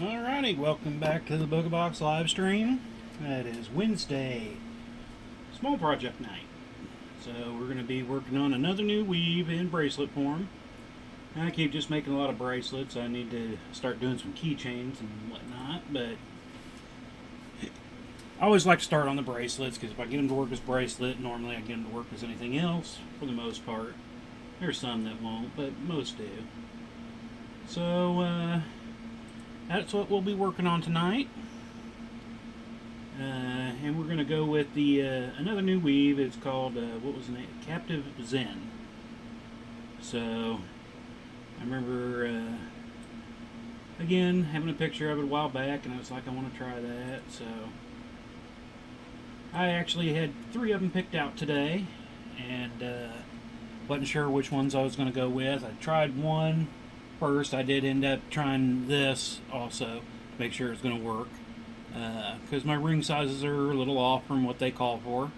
Alrighty, welcome back to the Booga Box live stream. It is Wednesday, small project night. So we're going to be working on another new weave in bracelet form. I keep just making a lot of bracelets. I need to start doing some keychains and whatnot, but I always like to start on the bracelets because if I get them to work as bracelet, normally I get them to work as anything else for the most part. There's some that won't, but most do. So, that's what we'll be working on tonight. And we're going to go with the another new weave. It's called, what was the name? Captive Zen. So, I remember, again, having a picture of it a while back, and I was like, I want to try that. So, I actually had 3 of them picked out today, and wasn't sure which ones I was going to go with. I tried one first. I did end up trying this also to make sure it's going to work, because my ring sizes are a little off from what they call for.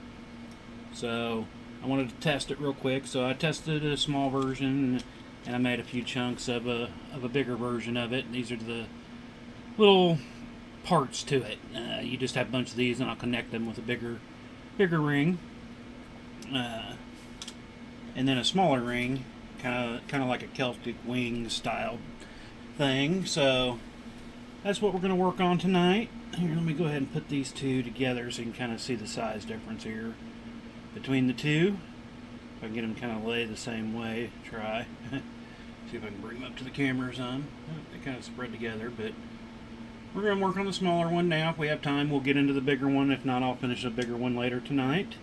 So I wanted to test it real quick. So I tested a small version, and I made a few chunks of a bigger version of it. These are the little parts to it. You just have a bunch of these, and I'll connect them with a bigger ring, and then a smaller ring, kind of like a Celtic wing style thing. So that's what we're going to work on tonight. Here, let me go ahead and put these two together so you can kind of see the size difference here between the two. If I can get them kind of lay the same way, try. See if I can bring them up to the camera some. They kind of spread together, but we're going to work on the smaller one now. If we have time, we'll get into the bigger one. If not, I'll finish the bigger one later tonight.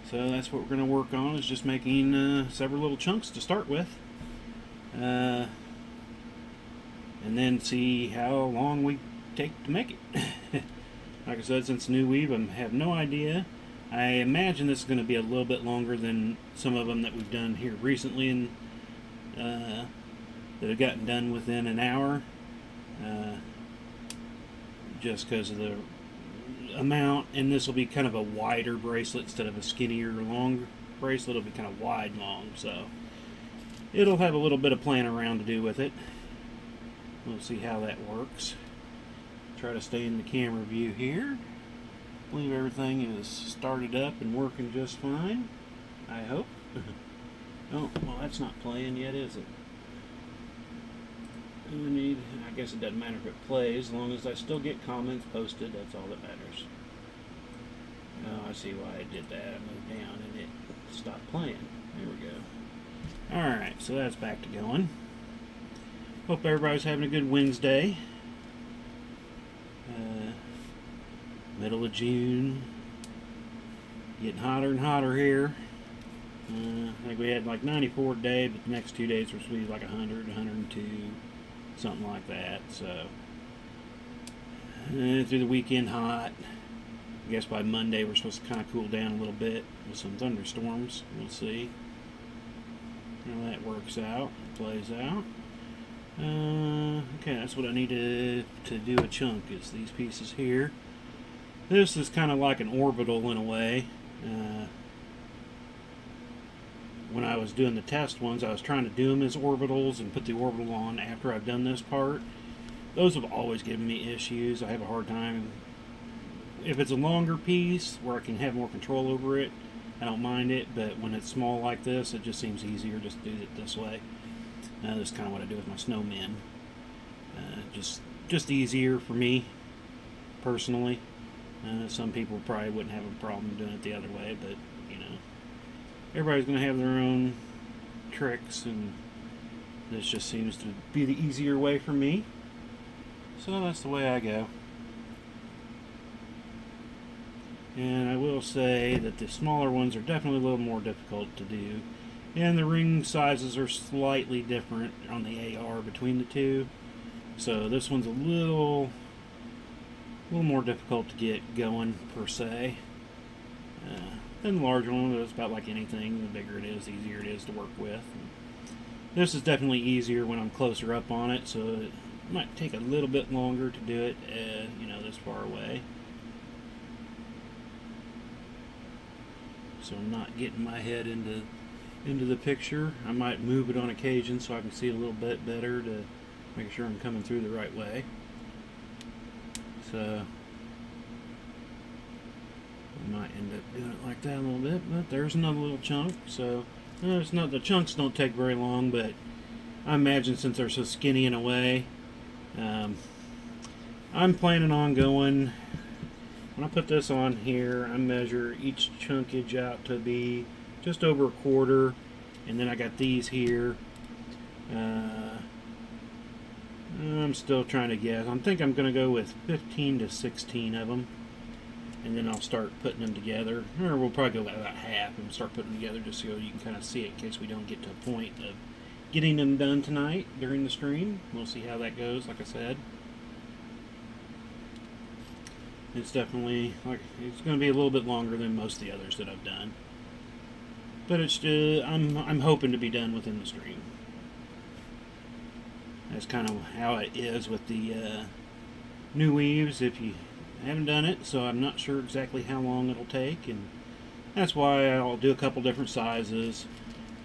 So that's what we're going to work on, is just making several little chunks to start with. And then see how long we take to make it. Like I said, since new weave, I have no idea. I imagine this is going to be a little bit longer than some of them that we've done here recently, and that have gotten done within an hour. Just because of the amount, and this will be kind of a wider bracelet instead of a skinnier long bracelet. It'll be kind of wide long, so it'll have a little bit of playing around to do with it. We'll see how that works. Try to stay in the camera view here. I believe everything is started up and working just fine, I hope. Oh, well, that's not playing yet, is it? I guess it doesn't matter if it plays, as long as I still get comments posted. That's all that matters. Oh, I see why I did that. I moved down and it stopped playing. There we go. Alright, so that's back to going. Hope everybody's having a good Wednesday. Middle of June. Getting hotter and hotter here. I think we had like 94 today, but the next 2 days were supposed to be like 100, 102. Something like that. So through the weekend hot. I guess by Monday we're supposed to kind of cool down a little bit with some thunderstorms. We'll see how that works out, plays out. Okay, that's what I need to do a chunk, is these pieces here. This is kind of like an orbital in a way. When I was doing the test ones, I was trying to do them as orbitals and put the orbital on after I've done this part. Those have always given me issues. I have a hard time. If it's a longer piece where I can have more control over it, I don't mind it, but when it's small like this, it just seems easier just to do it this way. That's kind of what I do with my snowmen. Just easier for me, personally. Some people probably wouldn't have a problem doing it the other way, but everybody's going to have their own tricks, and this just seems to be the easier way for me. So that's the way I go. And I will say that the smaller ones are definitely a little more difficult to do. And the ring sizes are slightly different on the AR between the two. So this one's a little more difficult to get going, per se. Then the larger one, it's about like anything. The bigger it is, the easier it is to work with. This is definitely easier when I'm closer up on it, so it might take a little bit longer to do it, this far away. So I'm not getting my head into the picture. I might move it on occasion so I can see a little bit better to Make sure I'm coming through the right way. So I might end up doing it like that a little bit, but there's another little chunk. So it's not, the chunks don't take very long, but I imagine since they're so skinny in a way, I'm planning on going, when I put this on here, I measure each chunkage out to be just over a quarter, and then I got these here. I'm still trying to guess. I think I'm going to go with 15 to 16 of them, and then I'll start putting them together. Or we'll probably go about half and start putting them together just so you can kind of see it in case we don't get to a point of getting them done tonight during the stream. We'll see how that goes, like I said. It's definitely, it's going to be a little bit longer than most of the others that I've done. But it's I'm hoping to be done within the stream. That's kind of how it is with the new weaves if you haven't done it, so I'm not sure exactly how long it'll take, and that's why I'll do a couple different sizes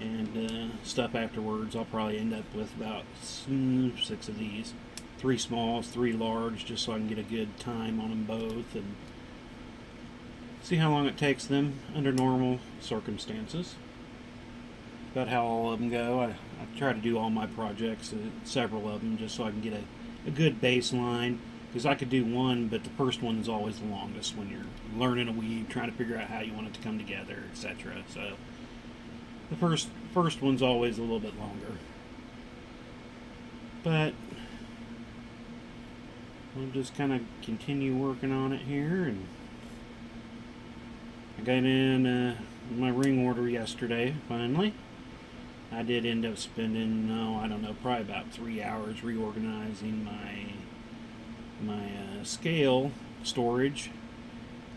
and stuff afterwards. I'll probably end up with about 6 of these. 3 smalls, 3 large, just so I can get a good time on them both and see how long it takes them under normal circumstances. About how all of them go. I try to do all my projects, several of them, just so I can get a good baseline, because I could do one, but the first one is always the longest when you're learning a weave, trying to figure out how you want it to come together, etc. So the first one's always a little bit longer. But we'll just kind of continue working on it here. And I got in my ring order yesterday, finally. I did end up spending, I don't know, probably about 3 hours reorganizing my scale storage.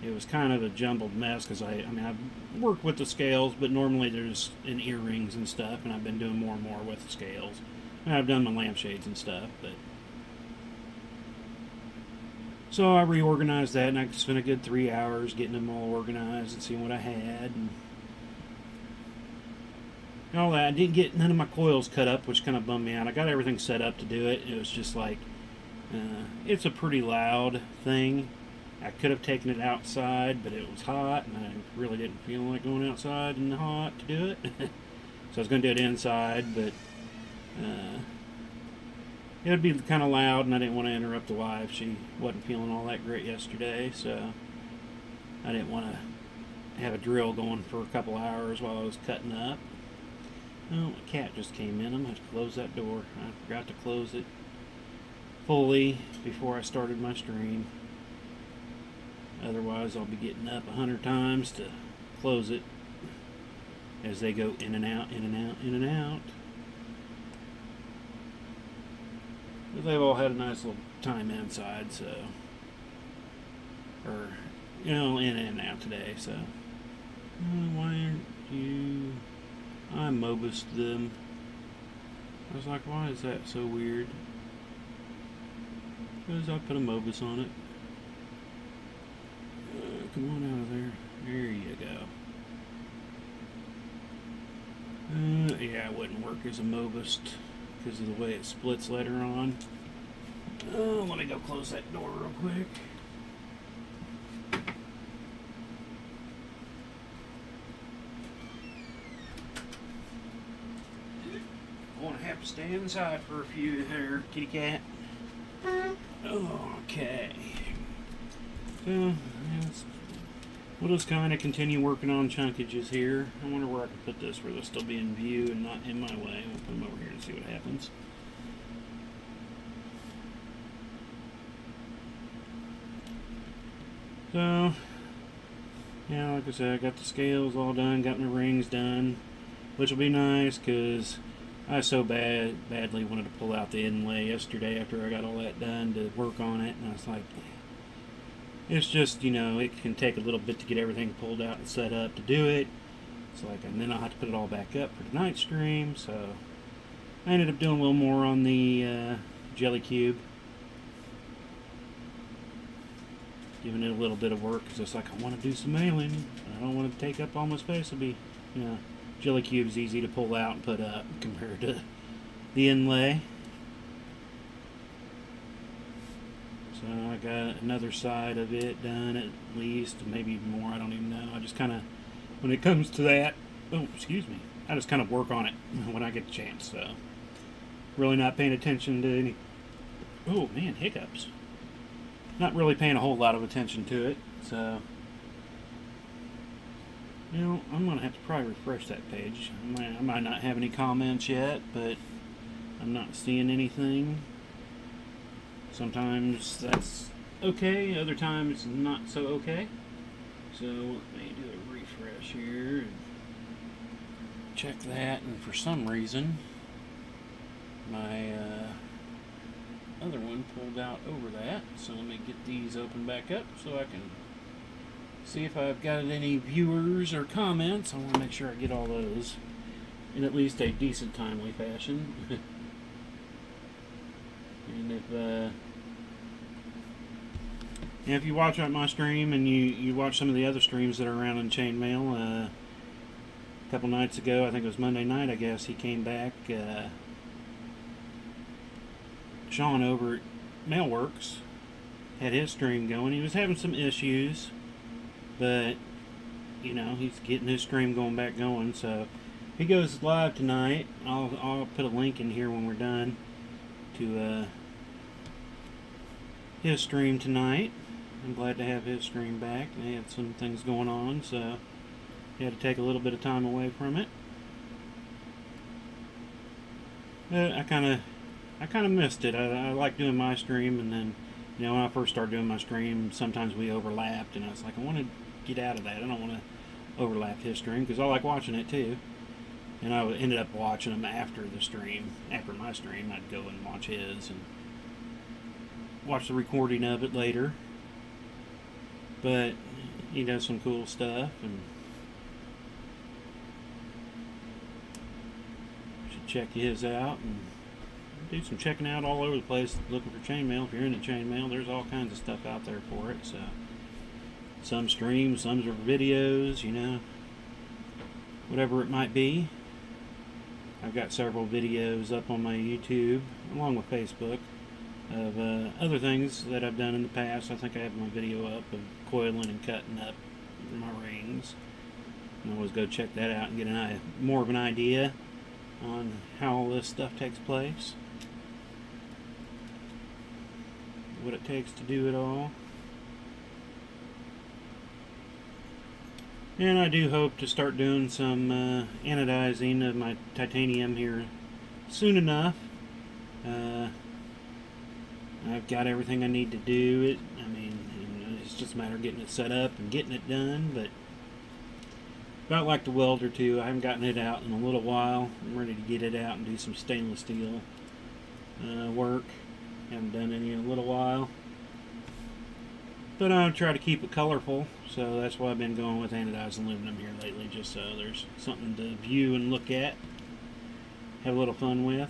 It was kind of a jumbled mess because I've worked with the scales, but normally there's in earrings and stuff, and I've been doing more and more with the scales. And I've done my lampshades and stuff, but so I reorganized that, and I spent a good 3 hours getting them all organized and seeing what I had and all that. I didn't get none of my coils cut up, which kind of bummed me out. I got everything set up to do it. It was just like, it's a pretty loud thing. I could have taken it outside, but it was hot, and I really didn't feel like going outside in the hot to do it. So I was going to do it inside, but it would be kind of loud, and I didn't want to interrupt the wife. She wasn't feeling all that great yesterday, so I didn't want to have a drill going for a couple hours while I was cutting up. Oh, a cat just came in. I'm going to have to close that door. I forgot to close it fully before I started my stream. Otherwise, I'll be getting up 100 times to close it as they go in and out, in and out, in and out. But they've all had a nice little time inside, so, or, in and out today, so. Why aren't you? I Mobused them. I was like, why is that so weird? Because I put a Mobus on it. Come on out of there. There you go. Yeah, it wouldn't work as a Mobus because of the way it splits later on. Let me go close that door real quick. I'm gonna have to stay inside for a few here, kitty cat. Okay. So, we'll just kind of continue working on chunkages here. I wonder where I can put this where they'll still be in view and not in my way. We'll put them over here and see what happens. So, yeah, like I said, I got the scales all done, got my rings done, which will be nice because I so badly wanted to pull out the inlay yesterday after I got all that done to work on it, and I was like, it's just, it can take a little bit to get everything pulled out and set up to do it. It's like, and then I'll have to put it all back up for tonight's stream, so I ended up doing a little more on the jelly cube. Giving it a little bit of work because it's like I want to do some mailing. I don't want to take up all my space. It'll be, jelly cube's easy to pull out and put up compared to the inlay. So I got another side of it done at least, maybe even more, I don't even know. I just kind of, when it comes to that, oh, excuse me, I just kind of work on it when I get the chance, so. Really not paying attention to any, oh man, hiccups. Not really paying a whole lot of attention to it, so. You know, I'm going to have to probably refresh that page. I might not have any comments yet, but I'm not seeing anything. Sometimes that's okay, other times not so okay. So let me do a refresh here and check that, and for some reason my other one pulled out over that. So let me get these open back up so I can see if I've got any viewers or comments. I want to make sure I get all those in at least a decent timely fashion. And if you watch out my stream and you watch some of the other streams that are around in chainmail, a couple nights ago, I think it was Monday night, I guess, he came back. Sean over at Mailworks had his stream going. He was having some issues, but you know, he's getting his stream back going. So he goes live tonight. I'll put a link in here when we're done to his stream tonight. I'm glad to have his stream back. They had some things going on, so he had to take a little bit of time away from it. But I kind of missed it. I like doing my stream, and then, you know, when I first started doing my stream, sometimes we overlapped, and I was like, I want to get out of that. I don't want to overlap his stream, because I like watching it too. And I ended up watching him after the stream. After my stream, I'd go and watch his and watch the recording of it later. But he does some cool stuff, and should check his out and do some checking out all over the place, looking for chainmail. If you're into chainmail, there's all kinds of stuff out there for it. So some streams, some are videos, you know, whatever it might be. I've got several videos up on my YouTube, along with Facebook, of other things that I've done in the past. I think I have my video up of coiling and cutting up my rings. You can always go check that out and get more of an idea on how all this stuff takes place, what it takes to do it all. And I do hope to start doing some anodizing of my titanium here soon enough. I've got everything I need to do it. I mean, it's just a matter of getting it set up and getting it done. But about like the welder too, I haven't gotten it out in a little while. I'm ready to get it out and do some stainless steel work. Haven't done any in a little while. But I'll try to keep it colorful, so that's why I've been going with anodized aluminum here lately, just so there's something to view and look at, have a little fun with.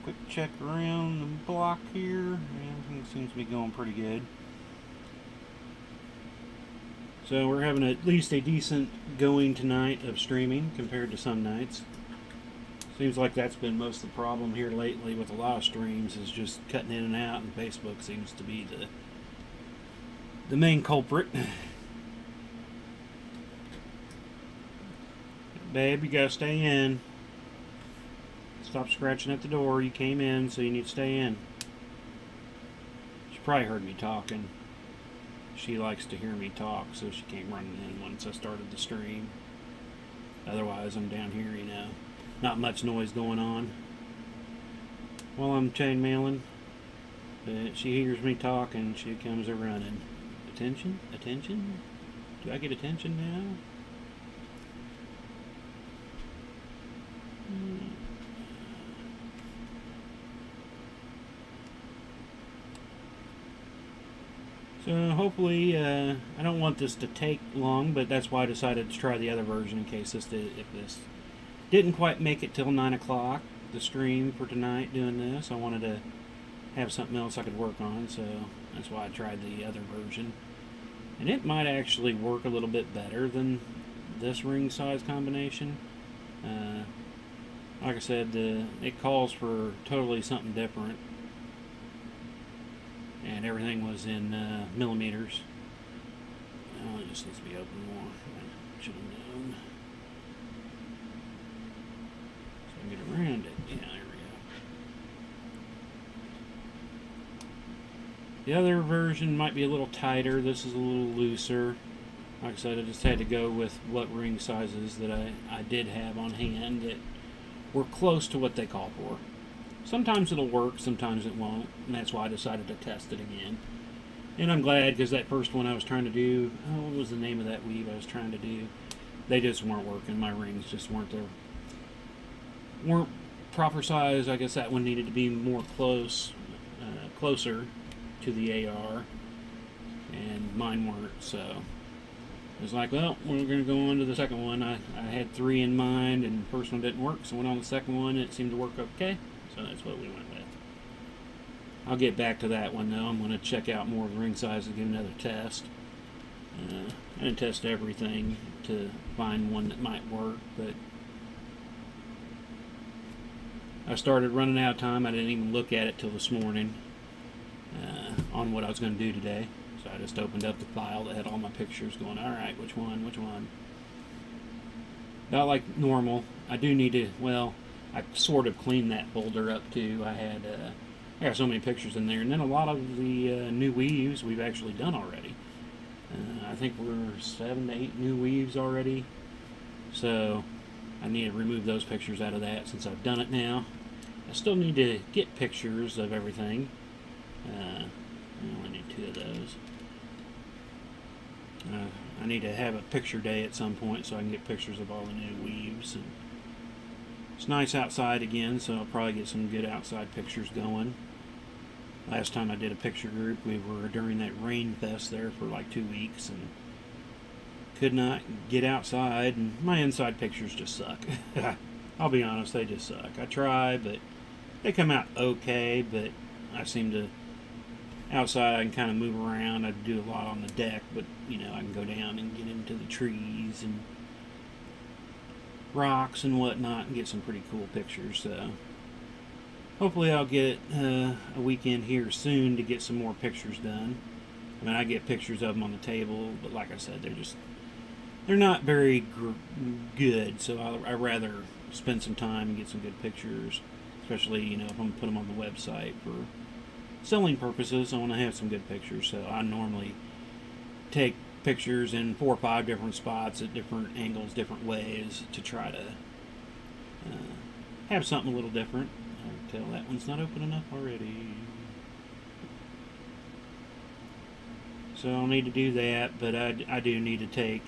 Quick check around the block here. Everything seems to be going pretty good. So we're having at least a decent going tonight of streaming compared to some nights. Seems like that's been most of the problem here lately with a lot of streams, is just cutting in and out, and Facebook seems to be the main culprit. Babe, you gotta stay in. Stop scratching at the door. You came in, so you need to stay in. She probably heard me talking. She likes to hear me talk, so she came running in once I started the stream. Otherwise, I'm down here, you know. Not much noise going on while I'm chainmailing, but she hears me talking, she comes a running. Attention? Attention? Do I get attention now? So hopefully, I don't want this to take long, but that's why I decided to try the other version in case if this didn't quite make it till 9 o'clock, the stream for tonight doing this. I wanted to have something else I could work on, so that's why I tried the other version. And it might actually work a little bit better than this ring size combination. Like I said, it calls for totally something different, and everything was in millimeters. Oh, it just needs to be open more. I should have known. So I can get around it. Yeah, there we go. The other version might be a little tighter. This is a little looser. Like I said, I just had to go with what ring sizes that I did have on hand that were close to what they call for. Sometimes it'll work, sometimes it won't, and that's why I decided to test it again. And I'm glad, because that first one I was trying to do, what was the name of that weave I was trying to do? They just weren't working. My rings just weren't proper size. I guess that one needed to be more closer to the AR, and mine weren't. So it was like, well, we're going to go on to the second one. I had 3 in mind, and the first one didn't work, so I went on the second one, and it seemed to work okay. So that's what we went with. I'll get back to that one, though. I'm going to check out more of the ring size and give another test. I didn't test everything to find one that might work, but I started running out of time. I didn't even look at it till this morning on what I was going to do today. So I just opened up the file that had all my pictures going, alright, which one? Not like normal. I do need to, well, I sort of cleaned that folder up too. I got so many pictures in there, and then a lot of the new weaves we've actually done already. I think we're 7 to 8 new weaves already, so I need to remove those pictures out of that since I've done it now. I still need to get pictures of everything. I only need 2 of those. I need to have a picture day at some point so I can get pictures of all the new weaves. And it's nice outside again, so I'll probably get some good outside pictures going. Last time I did a picture group, we were during that rain fest there for like 2 weeks and could not get outside, and my inside pictures just suck. I'll be honest, they just suck. I try, but they come out okay, but I seem to, outside I can kind of move around. I do a lot on the deck, but you know, I can go down and get into the trees and rocks and whatnot and get some pretty cool pictures. So hopefully I'll get a weekend here soon to get some more pictures done. I mean, I get pictures of them on the table, but like I said, they're not very good, so I'd rather spend some time and get some good pictures, especially, you know, if I'm going to put them on the website for selling purposes. I want to have some good pictures, so I normally take pictures in 4 or 5 different spots at different angles, different ways, to try to have something a little different. I can tell that one's not open enough already. So I'll need to do that, but I do need to take,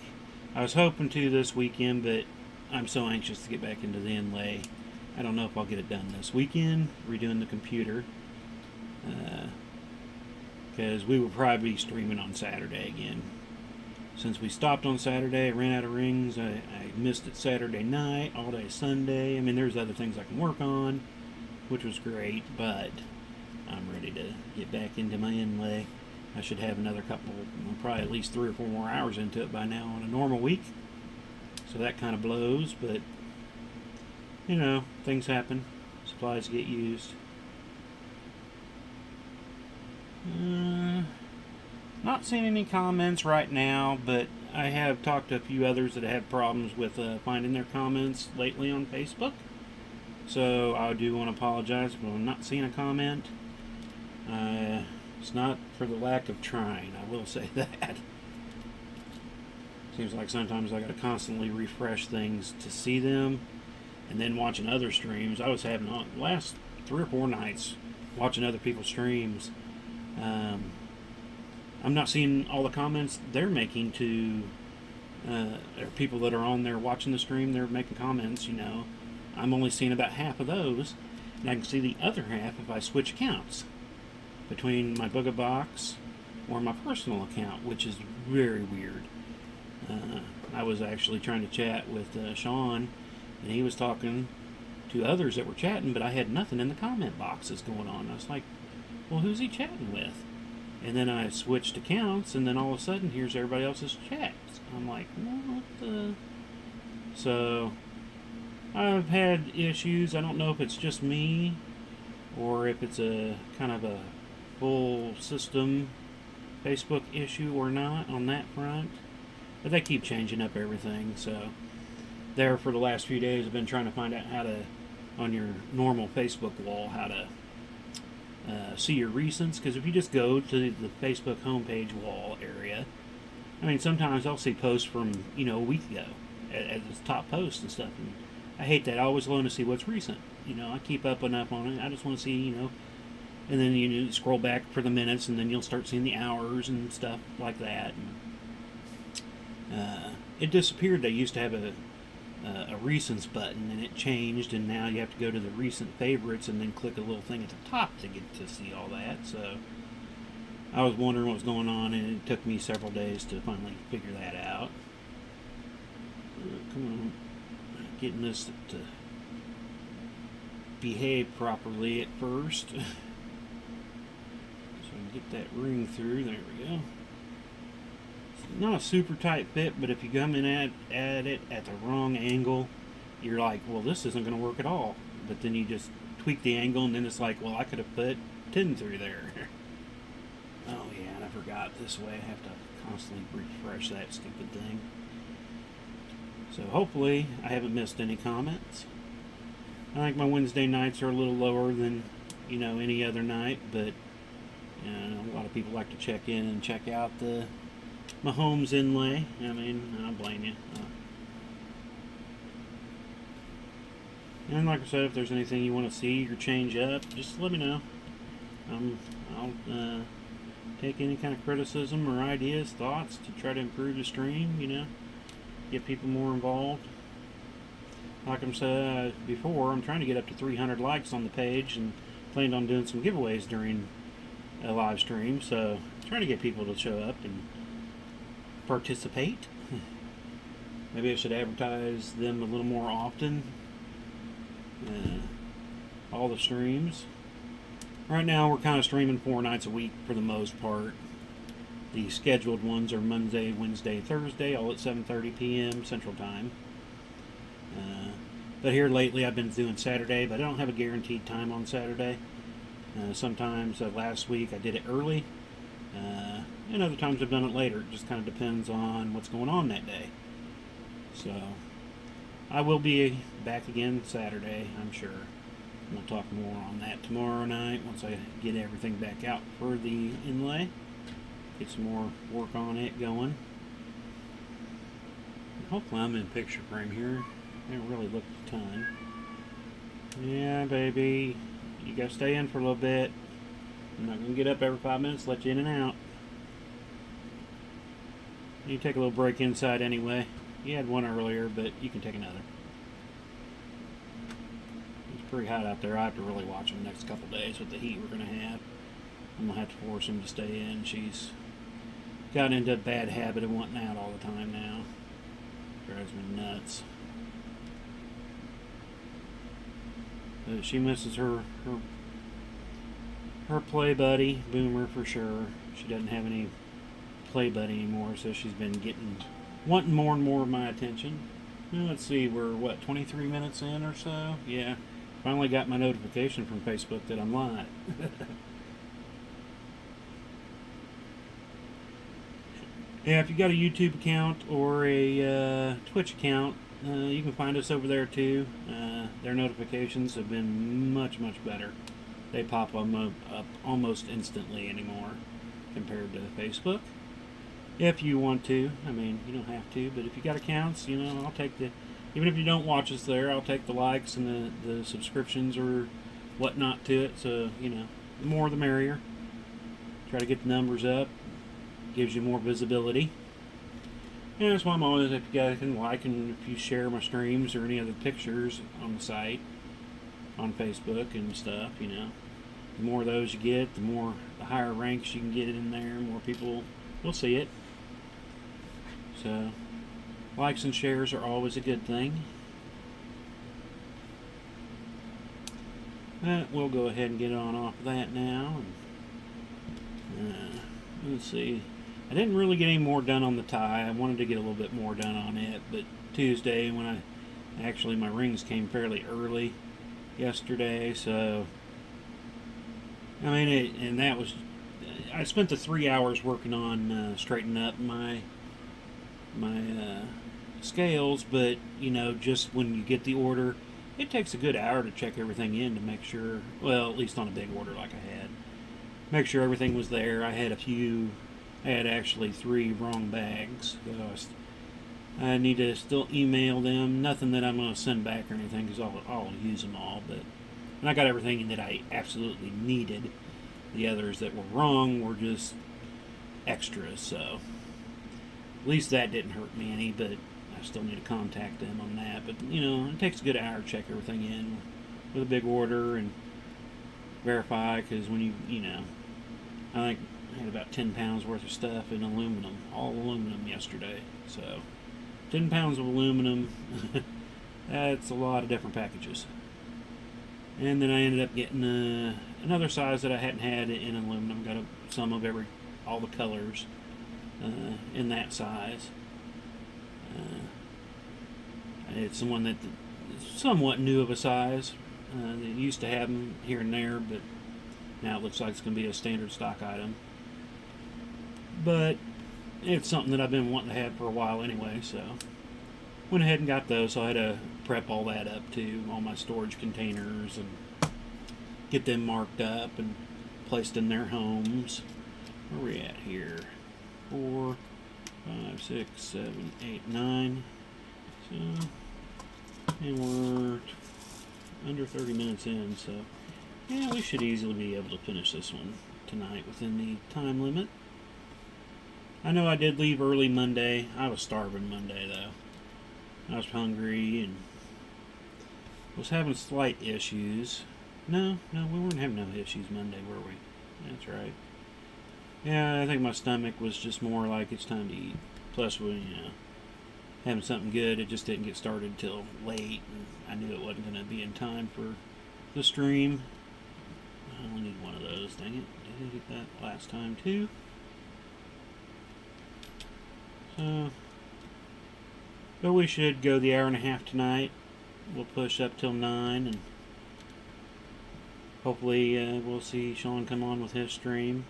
I was hoping to this weekend, but I'm so anxious to get back into the inlay. I don't know if I'll get it done this weekend, redoing the computer, because we will probably be streaming on Saturday again. Since we stopped on Saturday, I ran out of rings. I missed it Saturday night, all day Sunday. I mean, there's other things I can work on, which was great, but I'm ready to get back into my inlay. I should have another couple, probably at least 3 or 4 more hours into it by now on a normal week. So that kind of blows, but, you know, things happen. Supplies get used. Not seeing any comments right now, but I have talked to a few others that have problems with finding their comments lately on Facebook. So I do want to apologize if I'm not seeing a comment. It's not for the lack of trying, I will say that. Seems like sometimes I got to constantly refresh things to see them. And then watching other streams, I was having the last 3 or 4 nights watching other people's streams. I'm not seeing all the comments they're making to or people that are on there watching the stream. They're making comments, you know. I'm only seeing about half of those, and I can see the other half if I switch accounts between my Booga box or my personal account, which is very weird. I was actually trying to chat with Sean, and he was talking to others that were chatting, but I had nothing in the comment boxes going on. I was like, well, who's he chatting with? And then I switched accounts, and then all of a sudden, here's everybody else's chats. I'm like, what the... So, I've had issues. I don't know if it's just me or if it's a kind of a full system Facebook issue or not on that front. But they keep changing up everything. So there for the last few days I've been trying to find out how to, on your normal Facebook wall, how to see your recents. Because if you just go to the Facebook homepage wall area, I mean, sometimes I'll see posts from, a week ago as the top posts and stuff. And I hate that. I always want to see what's recent. I keep up enough on it. I just want to see, and then you scroll back for the minutes, and then you'll start seeing the hours and stuff like that. And, it disappeared. They used to have a recents button, and it changed, and now you have to go to the recent favorites and then click a little thing at the top to get to see all that. So I was wondering what was going on, and it took me several days to finally figure that out. Come on, getting this to behave properly at first. So I can get that ring through. There we go. It's not a super tight fit, but if you come in at it at the wrong angle, you're like, well, this isn't going to work at all. But then you just tweak the angle, and then it's like, well, I could have put 10 through there. Oh yeah, and I forgot this way. I have to constantly refresh that stupid thing. So hopefully I haven't missed any comments. I think my Wednesday nights are a little lower than, any other night, but a lot of people like to check in and check out the Mahomes inlay. I mean, I don't blame you. And like I said, if there's anything you want to see or change up, just let me know. I'll take any kind of criticism or ideas, thoughts to try to improve the stream, get people more involved. Like I said before, I'm trying to get up to 300 likes on the page and planned on doing some giveaways during a live stream, so I'm trying to get people to show up and participate. Maybe I should advertise them a little more often. All the streams. Right now we're kind of streaming 4 nights a week for the most part. The scheduled ones are Monday, Wednesday, Thursday, all at 7:30 p.m. Central Time. But here lately I've been doing Saturday, but I don't have a guaranteed time on Saturday. Sometimes last week I did it early, and other times I've done it later. It just kind of depends on what's going on that day. So I will be back again Saturday, I'm sure. We'll talk more on that tomorrow night once I get everything back out for the inlay. Get some more work on it going. Hopefully I'm in picture frame here. I haven't really looked a ton. Yeah, baby. You gotta stay in for a little bit. I'm not gonna get up every 5 minutes, let you in and out. You take a little break inside anyway. You had one earlier, but you can take another. It's pretty hot out there. I have to really watch them the next couple days with the heat we're gonna have. I'm gonna have to force him to stay in. She's gotten into a bad habit of wanting out all the time now. Drives me nuts. But she misses her play buddy, Boomer, for sure. She doesn't have any play buddy anymore, so she's been wanting more and more of my attention. Well, let's see, we're 23 minutes in or so? Yeah. Finally got my notification from Facebook that I'm live. Yeah, if you got a YouTube account or a Twitch account, you can find us over there too. Their notifications have been much, much better. They pop up almost instantly anymore compared to Facebook. If you want to. I mean, you don't have to, but if you got accounts, I'll take even if you don't watch us there, I'll take the likes and the subscriptions or whatnot to it. So, the more the merrier. Try to get the numbers up. Gives you more visibility. And that's why I'm always, if you guys can like and if you share my streams or any other pictures on the site, on Facebook and stuff, the more of those you get, the higher ranks you can get it in there, more people will see it. So, likes and shares are always a good thing. But we'll go ahead and get on off of that now. Let's see. I didn't really get any more done on the tie. I wanted to get a little bit more done on it, but Tuesday when I Actually, my rings came fairly early yesterday, so I mean, and that was, I spent the 3 hours working on straightening up my scales, but just when you get the order, it takes a good hour to check everything in to make sure. Well, at least on a big order like I had, make sure everything was there. I had actually 3 wrong bags. So I need to still email them. Nothing that I'm going to send back or anything because I'll use them all. And I got everything that I absolutely needed. The others that were wrong were just extras. So at least that didn't hurt me any. But I still need to contact them on that. But it takes a good hour to check everything in with a big order and verify. Because when I think I had about 10 pounds worth of stuff in aluminum, all aluminum yesterday. So 10 pounds of aluminum, that's a lot of different packages. And then I ended up getting another size that I hadn't had in aluminum. Got some of all the colors in that size. It's the one that is somewhat new of a size. They used to have them here and there, but now it looks like it's going to be a standard stock item. But it's something that I've been wanting to have for a while anyway, so went ahead and got those. So I had to prep all that up too, all my storage containers, and get them marked up and placed in their homes. Where are we at here? 4, 5, 6, 7, 8, 9. So, and we're under 30 minutes in, so yeah, we should easily be able to finish this one tonight within the time limit. I know I did leave early Monday. I was starving Monday, though. I was hungry and was having slight issues. No, we weren't having no issues Monday, were we? That's right. Yeah, I think my stomach was just more like it's time to eat. Plus, having something good, it just didn't get started till late, and I knew it wasn't going to be in time for the stream. I only need one of those, dang it. Did I get that last time, too? So, but we should go the hour and a half tonight. We'll push up till 9, and hopefully we'll see Sean come on with his stream.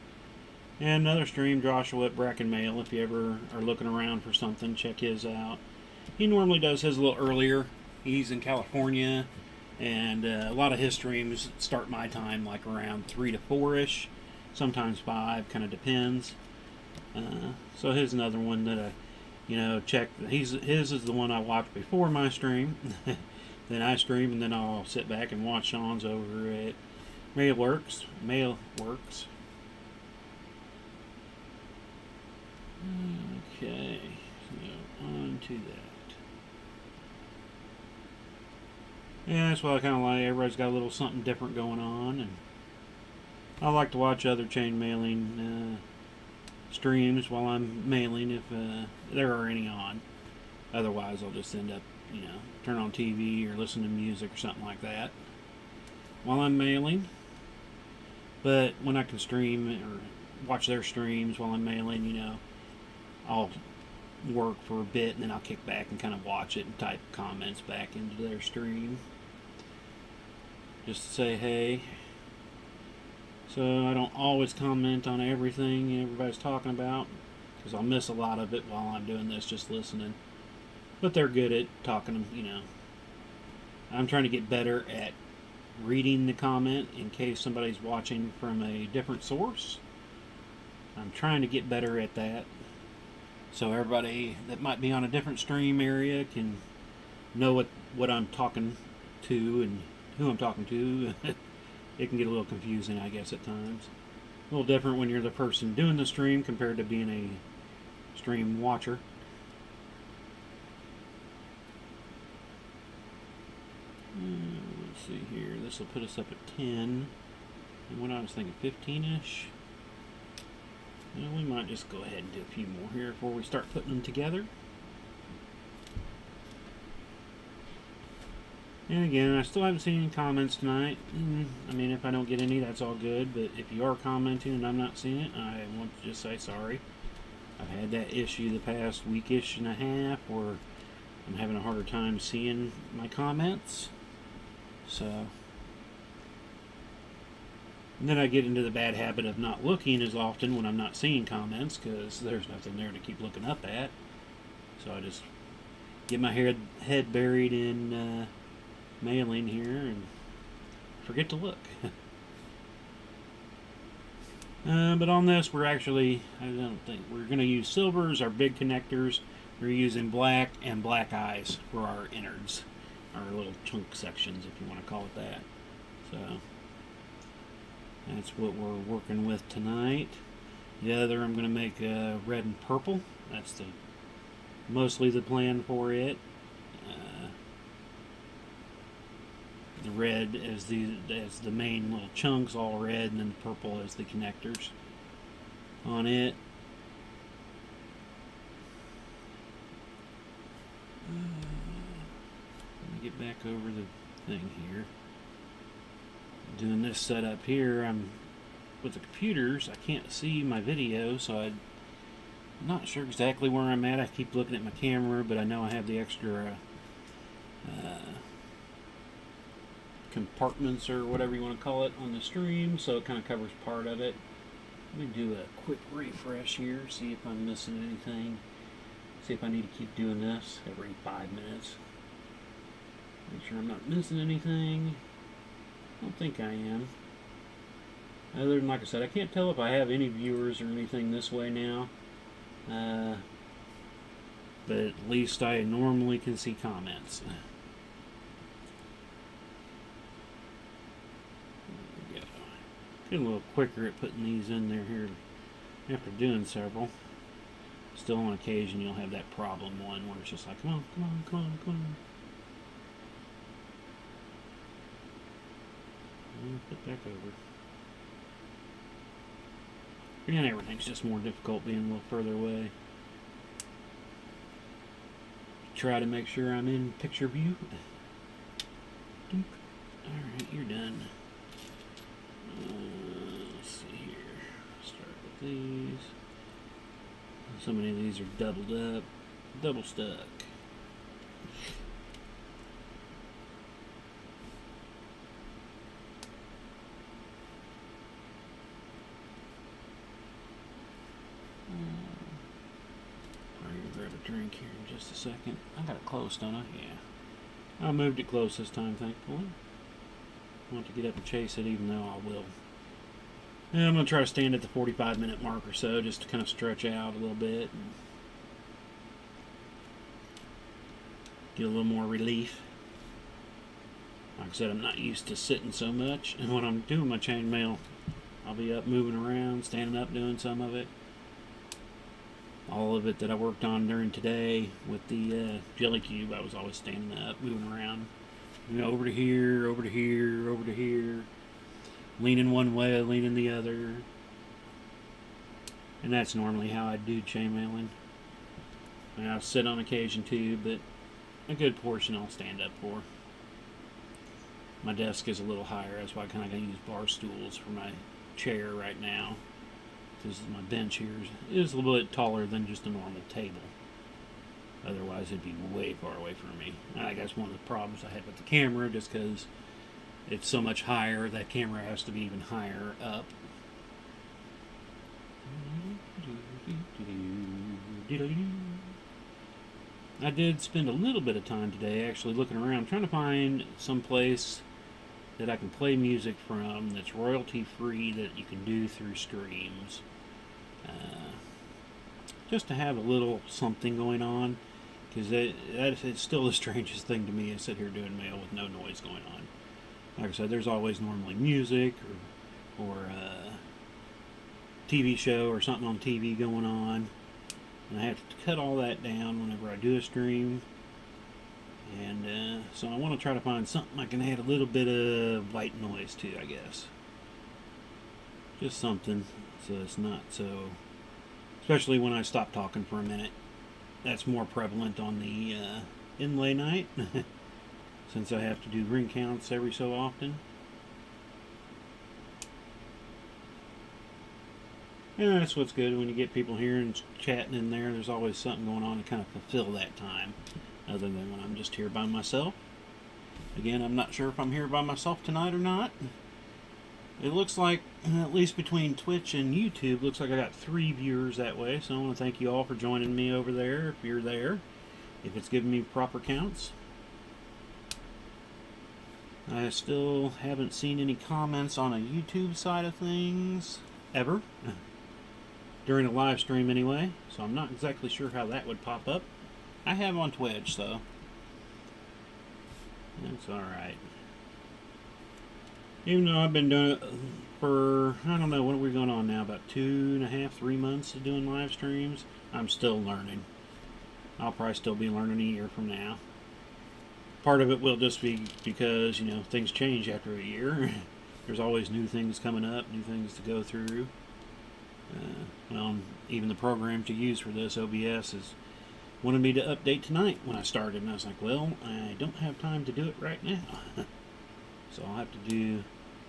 And another stream, Joshua at Bracken Mail. If you ever are looking around for something, check his out. He normally does his a little earlier. He's in California, and a lot of his streams start my time like around 3 to 4-ish, sometimes 5, kind of depends. So here's another one that I, check. His is the one I watch before my stream. Then I stream, and then I'll sit back and watch Sean's over at Mailworks. Okay, so on to that. Yeah, that's why I kind of like. Everybody's got a little something different going on, and I like to watch other chain mailing streams while I'm mailing if there are any on. Otherwise, I'll just end up, turn on TV or listen to music or something like that while I'm mailing. But when I can stream or watch their streams while I'm mailing, I'll work for a bit and then I'll kick back and kind of watch it and type comments back into their stream just to say hey. So I don't always comment on everything everybody's talking about because I'll miss a lot of it while I'm doing this, just listening. But they're good at talking, I'm trying to get better at reading the comment in case somebody's watching from a different source. I'm trying to get better at that. So everybody that might be on a different stream area can know what I'm talking to and who I'm talking to. It can get a little confusing, I guess, at times. A little different when you're the person doing the stream compared to being a stream watcher. Let's see here. This will put us up at 10. And when I was thinking 15-ish. We might just go ahead and do a few more here before we start putting them together. And again, I still haven't seen any comments tonight. I mean, if I don't get any, that's all good. But if you are commenting and I'm not seeing it, I want to just say sorry. I've had that issue the past weekish and a half where I'm having a harder time seeing my comments. So, and then I get into the bad habit of not looking as often when I'm not seeing comments because there's nothing there to keep looking up at. So I just get my head buried in mailing here and forget to look. But on this, we're actually, I don't think, we're going to use silver as our big connectors. We're using black and black eyes for our innards, our little chunk sections, if you want to call it that. So that's what we're working with tonight. The other, I'm going to make red and purple. That's mostly the plan for it. The red as the main little chunks, all red, and then the purple as the connectors on it. Let me get back over the thing here. Doing this setup here, I'm with the computers. I can't see my video, so I'm not sure exactly where I'm at. I keep looking at my camera, but I know I have the extra compartments or whatever you want to call it on the stream, so it kind of covers part of it. Let me do a quick refresh here, see if I'm missing anything. See if I need to keep doing this every 5 minutes. Make sure I'm not missing anything. I don't think I am. Other than, like I said, I can't tell if I have any viewers or anything this way now. But at least I normally can see comments. Get a little quicker at putting these in there here after doing several. Still on occasion you'll have that problem one where it's just like, come on, come on, come on, come on. Put back over. And everything's just more difficult being a little further away. Try to make sure I'm in picture view. Alright, you're done. Let's see here. Start with these. So many of these are doubled up, double stuck. I'm going to grab a drink here in just a second. I got it close, don't I? Yeah. I moved it close this time, thankfully. I want to get up and chase it, even though I will. And I'm going to try to stand at the 45-minute mark or so, just to kind of stretch out a little bit. And get a little more relief. Like I said, I'm not used to sitting so much. And when I'm doing my chainmail, I'll be up moving around, standing up doing some of it. All of it that I worked on during today with the jelly cube, I was always standing up, moving around. You know, over to here, over to here, over to here. Leaning one way, leaning the other. And that's normally how I do chainmailing. And I'll sit on occasion too, but a good portion I'll stand up for. My desk is a little higher, that's why I kind of use bar stools for my chair right now. Because my bench here is a little bit taller than just a normal table. Otherwise it'd be way far away from me. I guess one of the problems I had with the camera, just because it's so much higher, that camera has to be even higher up. I did spend a little bit of time today actually looking around, trying to find some place that I can play music from that's royalty free, that you can do through streams. Just to have a little something going on, because it's still the strangest thing to me to sit here doing mail with no noise going on. Like I said, there's always normally music or a TV show or something on TV going on, and I have to cut all that down whenever I do a stream. And so I want to try to find something I can add a little bit of white noise to, I guess. Just something so it's not so, especially when I stop talking for a minute. That's more prevalent on the inlay night since I have to do ring counts every so often. And that's what's good when you get people here and chatting in there. There's always something going on to kind of fulfill that time. other than when I'm just here by myself. Again, I'm not sure if I'm here by myself tonight or not. It looks like, at least between Twitch and YouTube, looks like I got 3 viewers that way. So I want to thank you all for joining me over there, if you're there, if it's giving me proper counts. I still haven't seen any comments on a YouTube side of things, ever. During a live stream anyway, so I'm not exactly sure how that would pop up. I have on Twitch, so that's alright. Even though I've been doing it for, I don't know, what are we going on now? About 2.5, 3 months of doing live streams, I'm still learning. I'll probably still be learning a year from now. Part of it will just be because, you know, things change after a year. There's always new things coming up, new things to go through. Well, even the program to use for this, OBS, wanted me to update tonight when I started, and I was like, well, I don't have time to do it right now. So I'll have to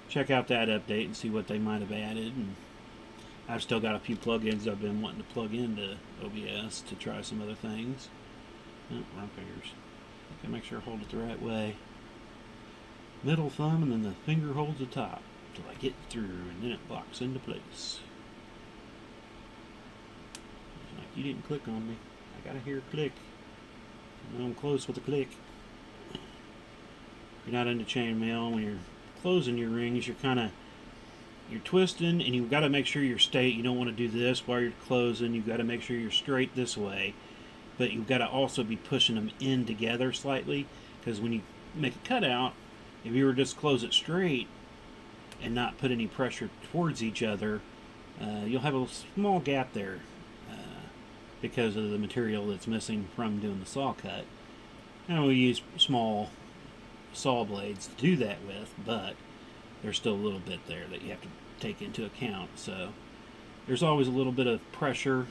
check out that update and see what they might have added. And I've still got a few plugins I've been wanting to plug into OBS to try some other things. Oh, wrong fingers. Okay, make sure I hold it the right way. Middle thumb, and then the finger holds the top until I get through, and then it locks into place. Like, you didn't click on me. I gotta hear a click. I know I'm close with a click. If you're not into chainmail, when you're closing your rings, you're twisting, and you've got to make sure you're straight. You don't want to do this while you're closing. You've got to make sure you're straight this way, but you've got to also be pushing them in together slightly, because when you make a cutout, if you were to just close it straight and not put any pressure towards each other, you'll have a small gap there because of the material that's missing from doing the saw cut. And we use small saw blades to do that with, but there's still a little bit there that you have to take into account. So there's always a little bit of pressure.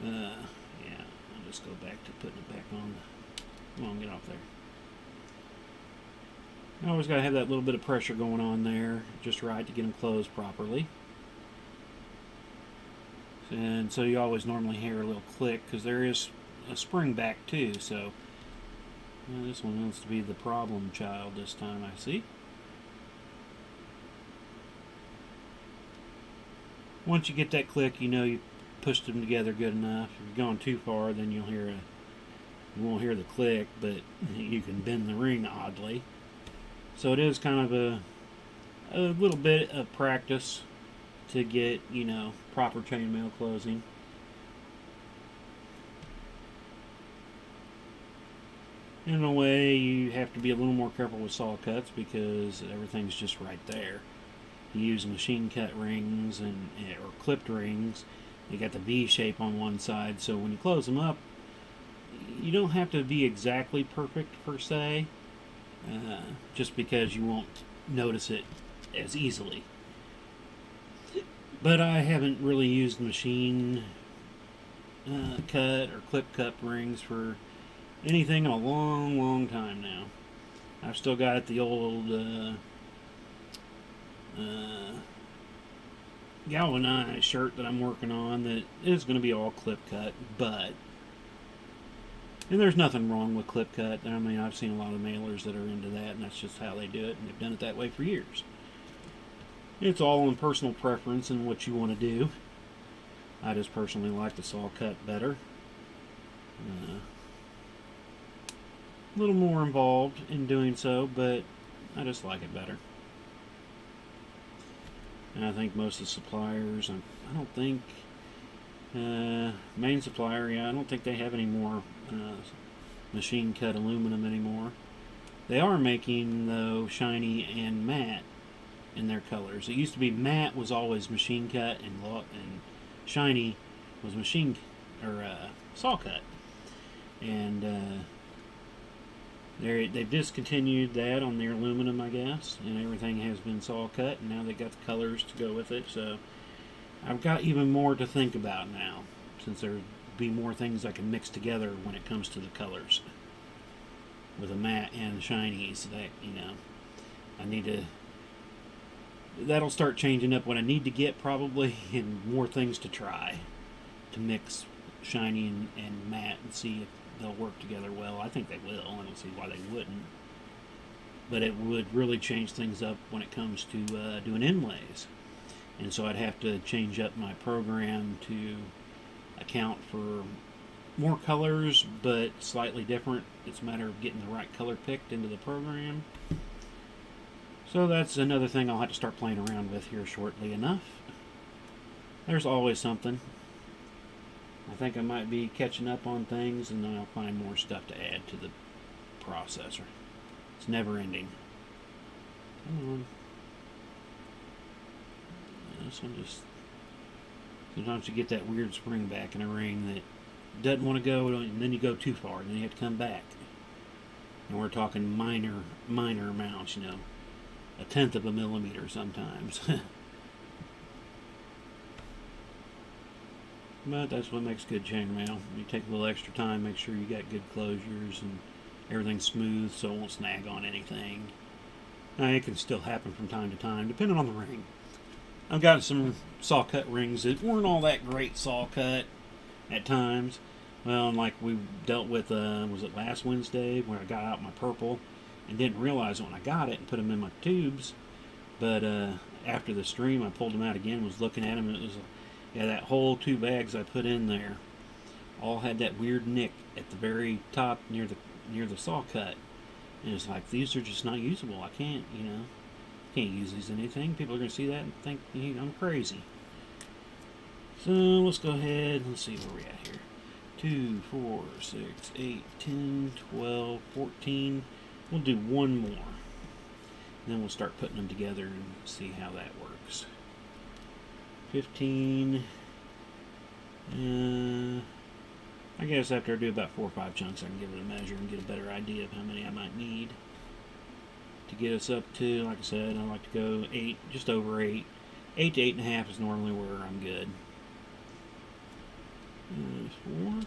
Yeah, I'll just go back to putting it back on. Come on, get off there. I always got to have that little bit of pressure going on there, just right to get them closed properly. And so you always normally hear a little click, because there is a spring back too. So this one wants to be the problem child this time, I see. Once you get that click, you know you pushed them together good enough. If you're going too far, then you won't hear the click, but you can bend the ring oddly. So it is kind of a little bit of practice to get, you know, proper chainmail closing. In a way, you have to be a little more careful with saw cuts because everything's just right there. You use machine cut rings or clipped rings. You got the V shape on one side, so when you close them up, you don't have to be exactly perfect per se, just because you won't notice it as easily. But I haven't really used machine cut or clip cut rings for anything in a long, long time now. I've still got the old galvanized shirt that I'm working on that is going to be all clip cut, and there's nothing wrong with clip cut. I mean, I've seen a lot of mailers that are into that, and that's just how they do it, and they've done it that way for years. It's all in personal preference and what you want to do. I just personally like the saw cut better. A little more involved in doing so, but I just like it better. And I think most of the suppliers, I don't think, main supplier, yeah, I don't think they have any more machine cut aluminum anymore. They are making, though, shiny and matte in their colors. It used to be matte was always machine cut, and shiny was saw cut. And they've discontinued that on their aluminum, I guess, and everything has been saw cut, and now they got the colors to go with it. So I've got even more to think about now, since there'll be more things I can mix together when it comes to the colors with a matte and shinies. That, you know, I need to. That'll start changing up what I need to get, probably, and more things to try to mix shiny and matte and see they'll work together well. I think they will. I don't see why they wouldn't. But it would really change things up when it comes to doing inlays. And so I'd have to change up my program to account for more colors, but slightly different. It's a matter of getting the right color picked into the program. So that's another thing I'll have to start playing around with here shortly enough. There's always something. I think I might be catching up on things, and then I'll find more stuff to add to the processor. It's never ending. Come on. This one just... Sometimes you get that weird spring back in a ring that doesn't want to go, and then you go too far, and then you have to come back. And we're talking minor amounts, you know. 1/10 of a millimeter sometimes. But that's what makes good chainmail. You take a little extra time, make sure you got good closures and everything's smooth so it won't snag on anything. Now, it can still happen from time to time, depending on the ring. I've got some saw cut rings that weren't all that great saw cut at times. Well, like we dealt with, was it last Wednesday, where I got out my purple and didn't realize it when I got it and put them in my tubes. But after the stream, I pulled them out again, was looking at them, and it was, yeah, that whole 2 bags I put in there all had that weird nick at the very top near the saw cut. And it's like, these are just not usable. I can't, you know, can't use these in anything. People are going to see that and think, you know, I'm crazy. So let's go ahead, let's see where we're at here. 2, 4, 6, 8, 10, 12, 14. We'll do one more. And then we'll start putting them together and see how that works. 15. I guess after I do about 4 or 5 chunks, I can give it a measure and get a better idea of how many I might need to get us up to. Like I said, I like to go 8, just over 8. 8 to 8.5 is normally where I'm good. 4. Like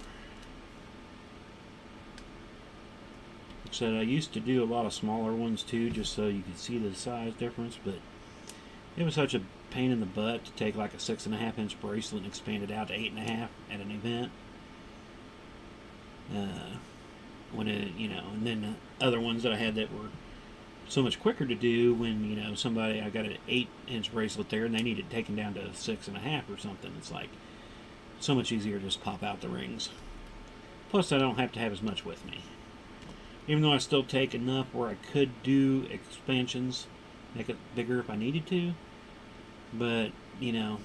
I said, I used to do a lot of smaller ones too, just so you could see the size difference, but it was such a pain in the butt to take like a 6.5 inch bracelet and expand it out to 8.5 at an event. When it, you know, and then the other ones that I had that were so much quicker to do when, you know, somebody, I got an 8 inch bracelet there and they need it taken down to 6.5 or something. It's like so much easier to just pop out the rings. Plus I don't have to have as much with me. Even though I still take enough where I could do expansions, make it bigger if I needed to. But, you know,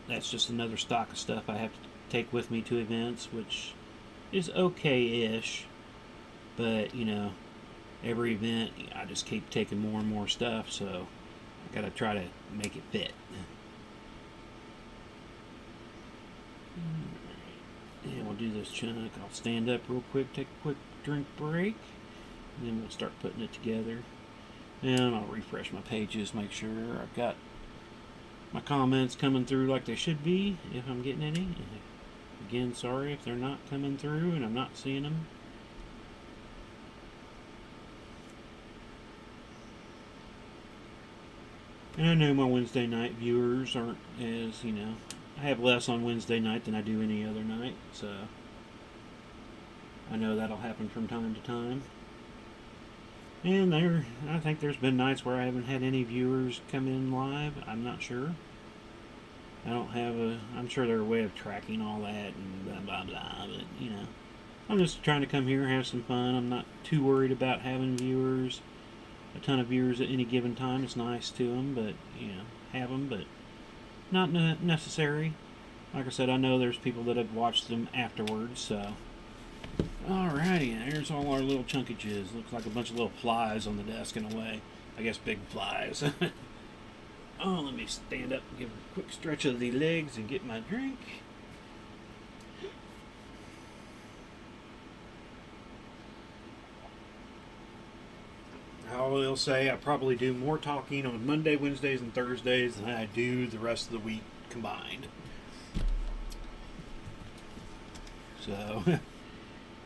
that's just another stock of stuff I have to take with me to events, which is okay-ish. But, you know, every event I just keep taking more and more stuff, so I gotta try to make it fit. And we'll do this chunk. I'll stand up real quick, take a quick drink break, and then we'll start putting it together. And I'll refresh my pages, make sure I've got my comments coming through like they should be, if I'm getting any. Again, sorry if they're not coming through and I'm not seeing them. And I know my Wednesday night viewers aren't as, you know, I have less on Wednesday night than I do any other night, so I know that'll happen from time to time. And I think there's been nights where I haven't had any viewers come in live. I'm not sure. I don't have I'm sure there's a way of tracking all that and blah, blah, blah, but, you know, I'm just trying to come here, have some fun. I'm not too worried about having viewers, a ton of viewers at any given time. It's nice to them, but, you know, have them, but not necessary. Like I said, I know there's people that have watched them afterwards, so. Alrighty, there's all our little chunkages. Looks like a bunch of little flies on the desk in a way. I guess big flies. Oh, let me stand up and give a quick stretch of the legs and get my drink. I will say I probably do more talking on Monday, Wednesdays, and Thursdays than I do the rest of the week combined. So,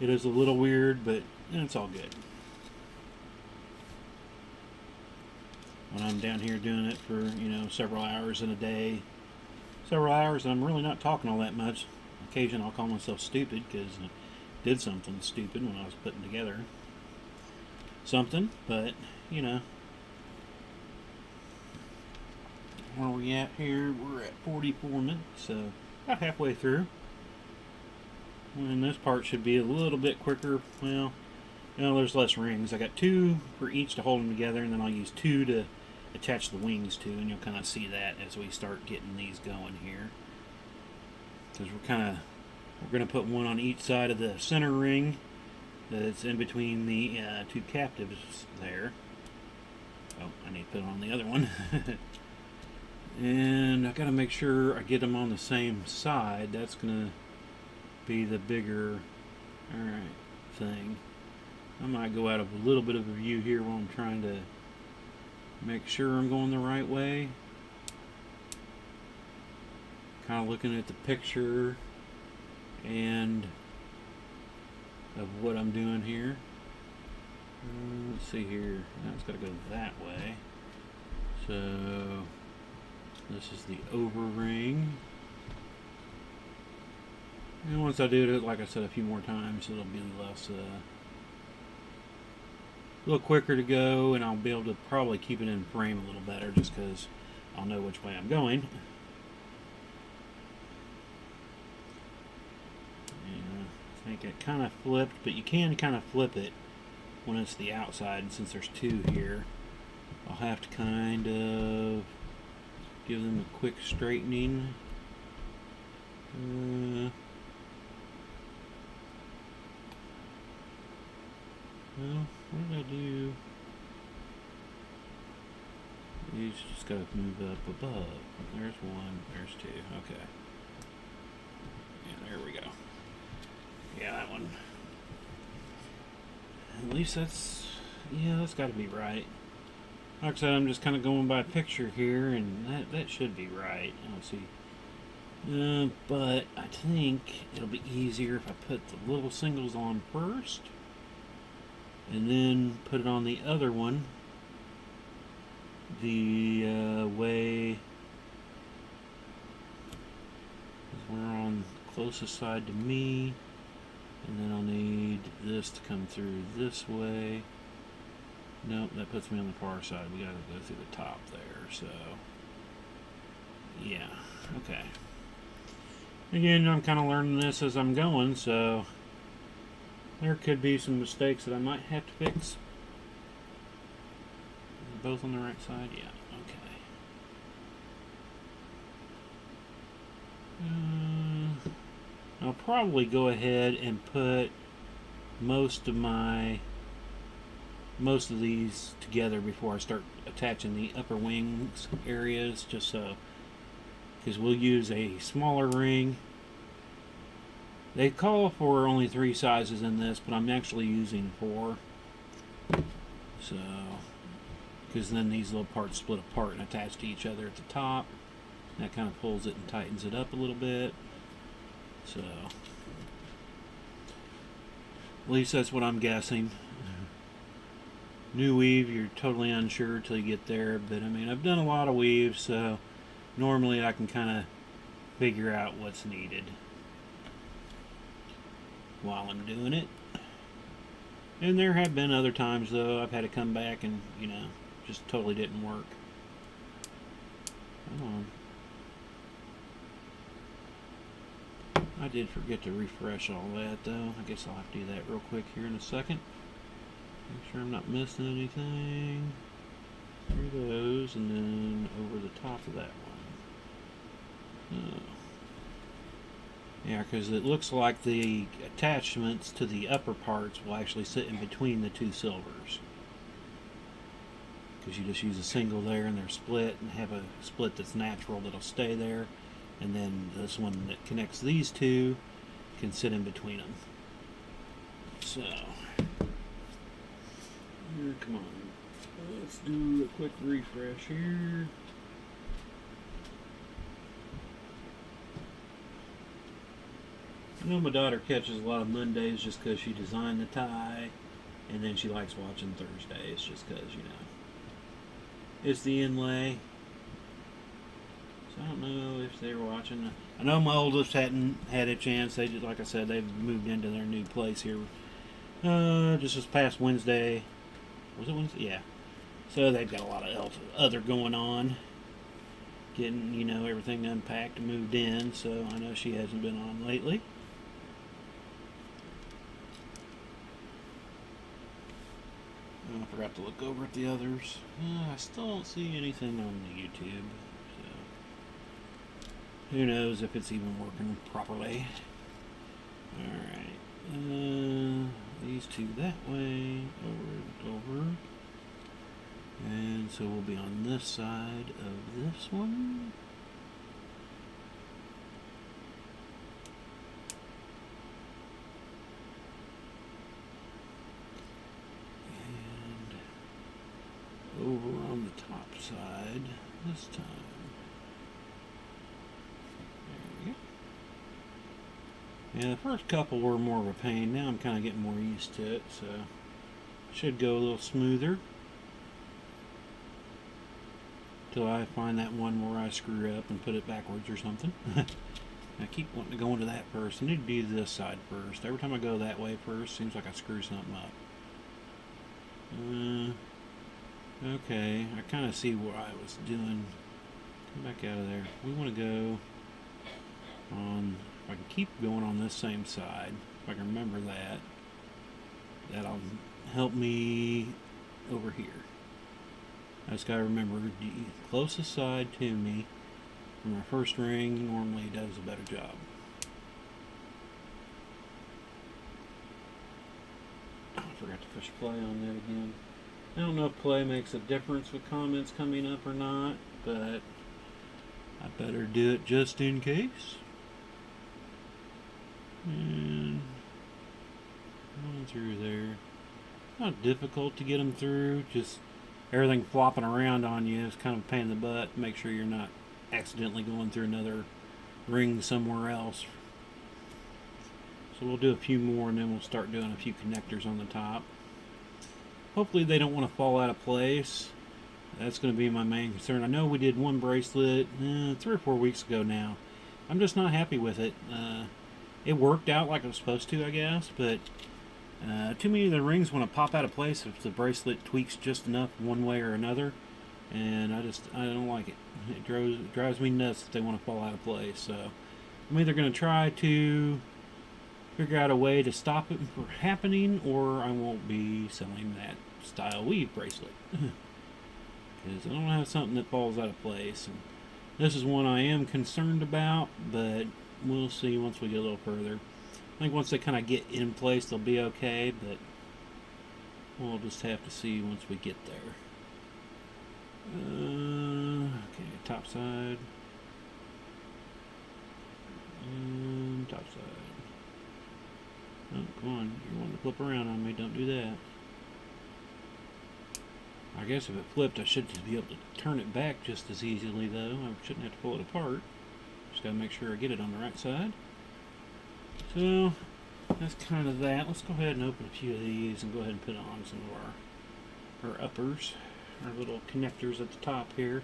it is a little weird, but it's all good. When I'm down here doing it for, you know, several hours in a day, several hours, and I'm really not talking all that much. Occasionally I'll call myself stupid because I did something stupid when I was putting together something, but you know. Where are we at here? We're at 44 minutes, so about halfway through. And this part should be a little bit quicker. Well, you know, there's less rings. I got 2 for each to hold them together, and then I'll use 2 to attach the wings to, and you'll kind of see that as we start getting these going here. Because we're going to put one on each side of the center ring that's in between the 2 captives there. Oh, I need to put it on the other one. And I got to make sure I get them on the same side. That's going to be the bigger, alright, thing. I might go out of a little bit of a view here while I'm trying to make sure I'm going the right way. Kind of looking at the picture and of what I'm doing here. Let's see here. Now it's got to go that way. So this is the over ring. And once I do it, like I said, a few more times, it'll be less, a little quicker to go, and I'll be able to probably keep it in frame a little better just because I'll know which way I'm going. Yeah, I think it kind of flipped, but you can kind of flip it when it's the outside, and since there's 2 here, I'll have to kind of give them a quick straightening. Well, what did I do? You just gotta move up above. There's 1, there's 2. Okay. Yeah, there we go. Yeah, that one. At least that's, yeah, that's gotta be right. Like I said, I'm just kind of going by picture here, and that should be right. Let's see. But I think it'll be easier if I put the little singles on first, and then put it on the other one the way, we're on the closest side to me, and then I'll need this to come through this way. Nope, that puts me on the far side. We gotta go through the top there, so yeah, okay. Again, I'm kind of learning this as I'm going, so there could be some mistakes that I might have to fix. Both on the right side? Yeah, okay. I'll probably go ahead and put most of these together before I start attaching the upper wings areas, just so, because we'll use a smaller ring. They call for only 3 sizes in this, but I'm actually using 4. So, because then these little parts split apart and attach to each other at the top. That kind of pulls it and tightens it up a little bit. So, at least that's what I'm guessing. New weave, you're totally unsure until you get there, but I mean, I've done a lot of weaves, so normally I can kind of figure out what's needed while I'm doing it. And there have been other times, though, I've had to come back and, you know, just totally didn't work. Come on. I did forget to refresh all that, though. I guess I'll have to do that real quick here in a second. Make sure I'm not missing anything. Through those, and then over the top of that one. Oh. Yeah, because it looks like the attachments to the upper parts will actually sit in between the 2 silvers. Because you just use a single there and they're split, and have a split that's natural that'll stay there. And then this one that connects these 2 can sit in between them. So, come on. Let's do a quick refresh here. I know my daughter catches a lot of Mondays just because she designed the tie, and then she likes watching Thursdays just because, you know, it's the inlay. So I don't know if they were watching. I know my oldest hadn't had a chance. They just, like I said, they've moved into their new place here. Just this past Wednesday. Was it Wednesday? Yeah. So they've got a lot of other going on. Getting, everything unpacked and moved in. So I know she hasn't been on lately. I forgot to look over at the others. I still don't see anything on the YouTube. So who knows if it's even working properly. Alright. These two that way. Over. And so we'll be on this side of this one. Over on the top side this time. There we go. Yeah, the first couple were more of a pain. Now I'm kind of getting more used to it, so should go a little smoother. Till I find that one where I screw up and put it backwards or something. I keep wanting to go into that first. I need to do this side first. Every time I go that way first, seems like I screw something up. Okay, I kind of see what I was doing. Come back out of there. We want to go on, if I can keep going on this same side, if I can remember that, that'll help me over here. I just gotta remember the closest side to me for my first ring normally does a better job. Oh, I forgot to push play on that again. I don't know if play makes a difference with comments coming up or not, but I better do it just in case. And going through there. Not difficult to get them through, just everything flopping around on you is kind of a pain in the butt. Make sure you're not accidentally going through another ring somewhere else. So we'll do a few more and then we'll start doing a few connectors on the top. Hopefully they don't want to fall out of place. That's going to be my main concern. I know we did one bracelet 3 or 4 weeks ago now. I'm just not happy with it. It worked out like it was supposed to, I guess, but too many of the rings want to pop out of place if the bracelet tweaks just enough one way or another, and I don't like it. It drives me nuts if they want to fall out of place. So I'm either going to try to figure out a way to stop it from happening, or I won't be selling that style weave bracelet because I don't have something that falls out of place. And this is one I am concerned about, but we'll see once we get a little further. I think once they kind of get in place, they'll be okay, but we'll just have to see once we get there. Okay, top side. And top side. Oh, come on. You want to flip around on me. Don't do that. I guess if it flipped, I should just be able to turn it back just as easily, though. I shouldn't have to pull it apart. Just got to make sure I get it on the right side. So, that's kind of that. Let's go ahead and open a few of these and go ahead and put on some of our uppers, our little connectors at the top here.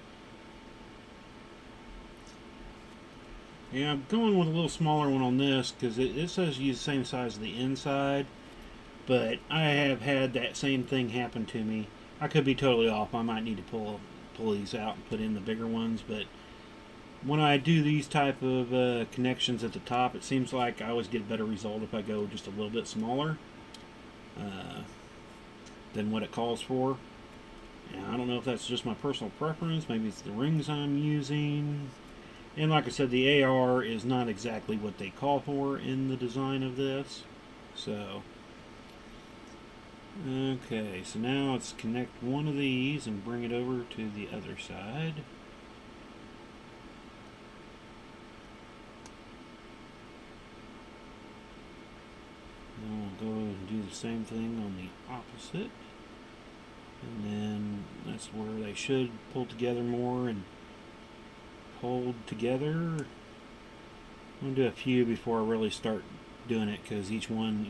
Yeah, I'm going with a little smaller one on this because it says use the same size as the inside, but I have had that same thing happen to me. I could be totally off. I might need to pull these out and put in the bigger ones, but when I do these type of connections at the top, it seems like I always get a better result if I go just a little bit smaller than what it calls for. And I don't know if that's just my personal preference. Maybe it's the rings I'm using. And like I said, the AR is not exactly what they call for in the design of this. So, okay, so now let's connect one of these and bring it over to the other side. Then we'll go and do the same thing on the opposite. And then that's where they should pull together more and hold together. I'm going to do a few before I really start doing it, because each one,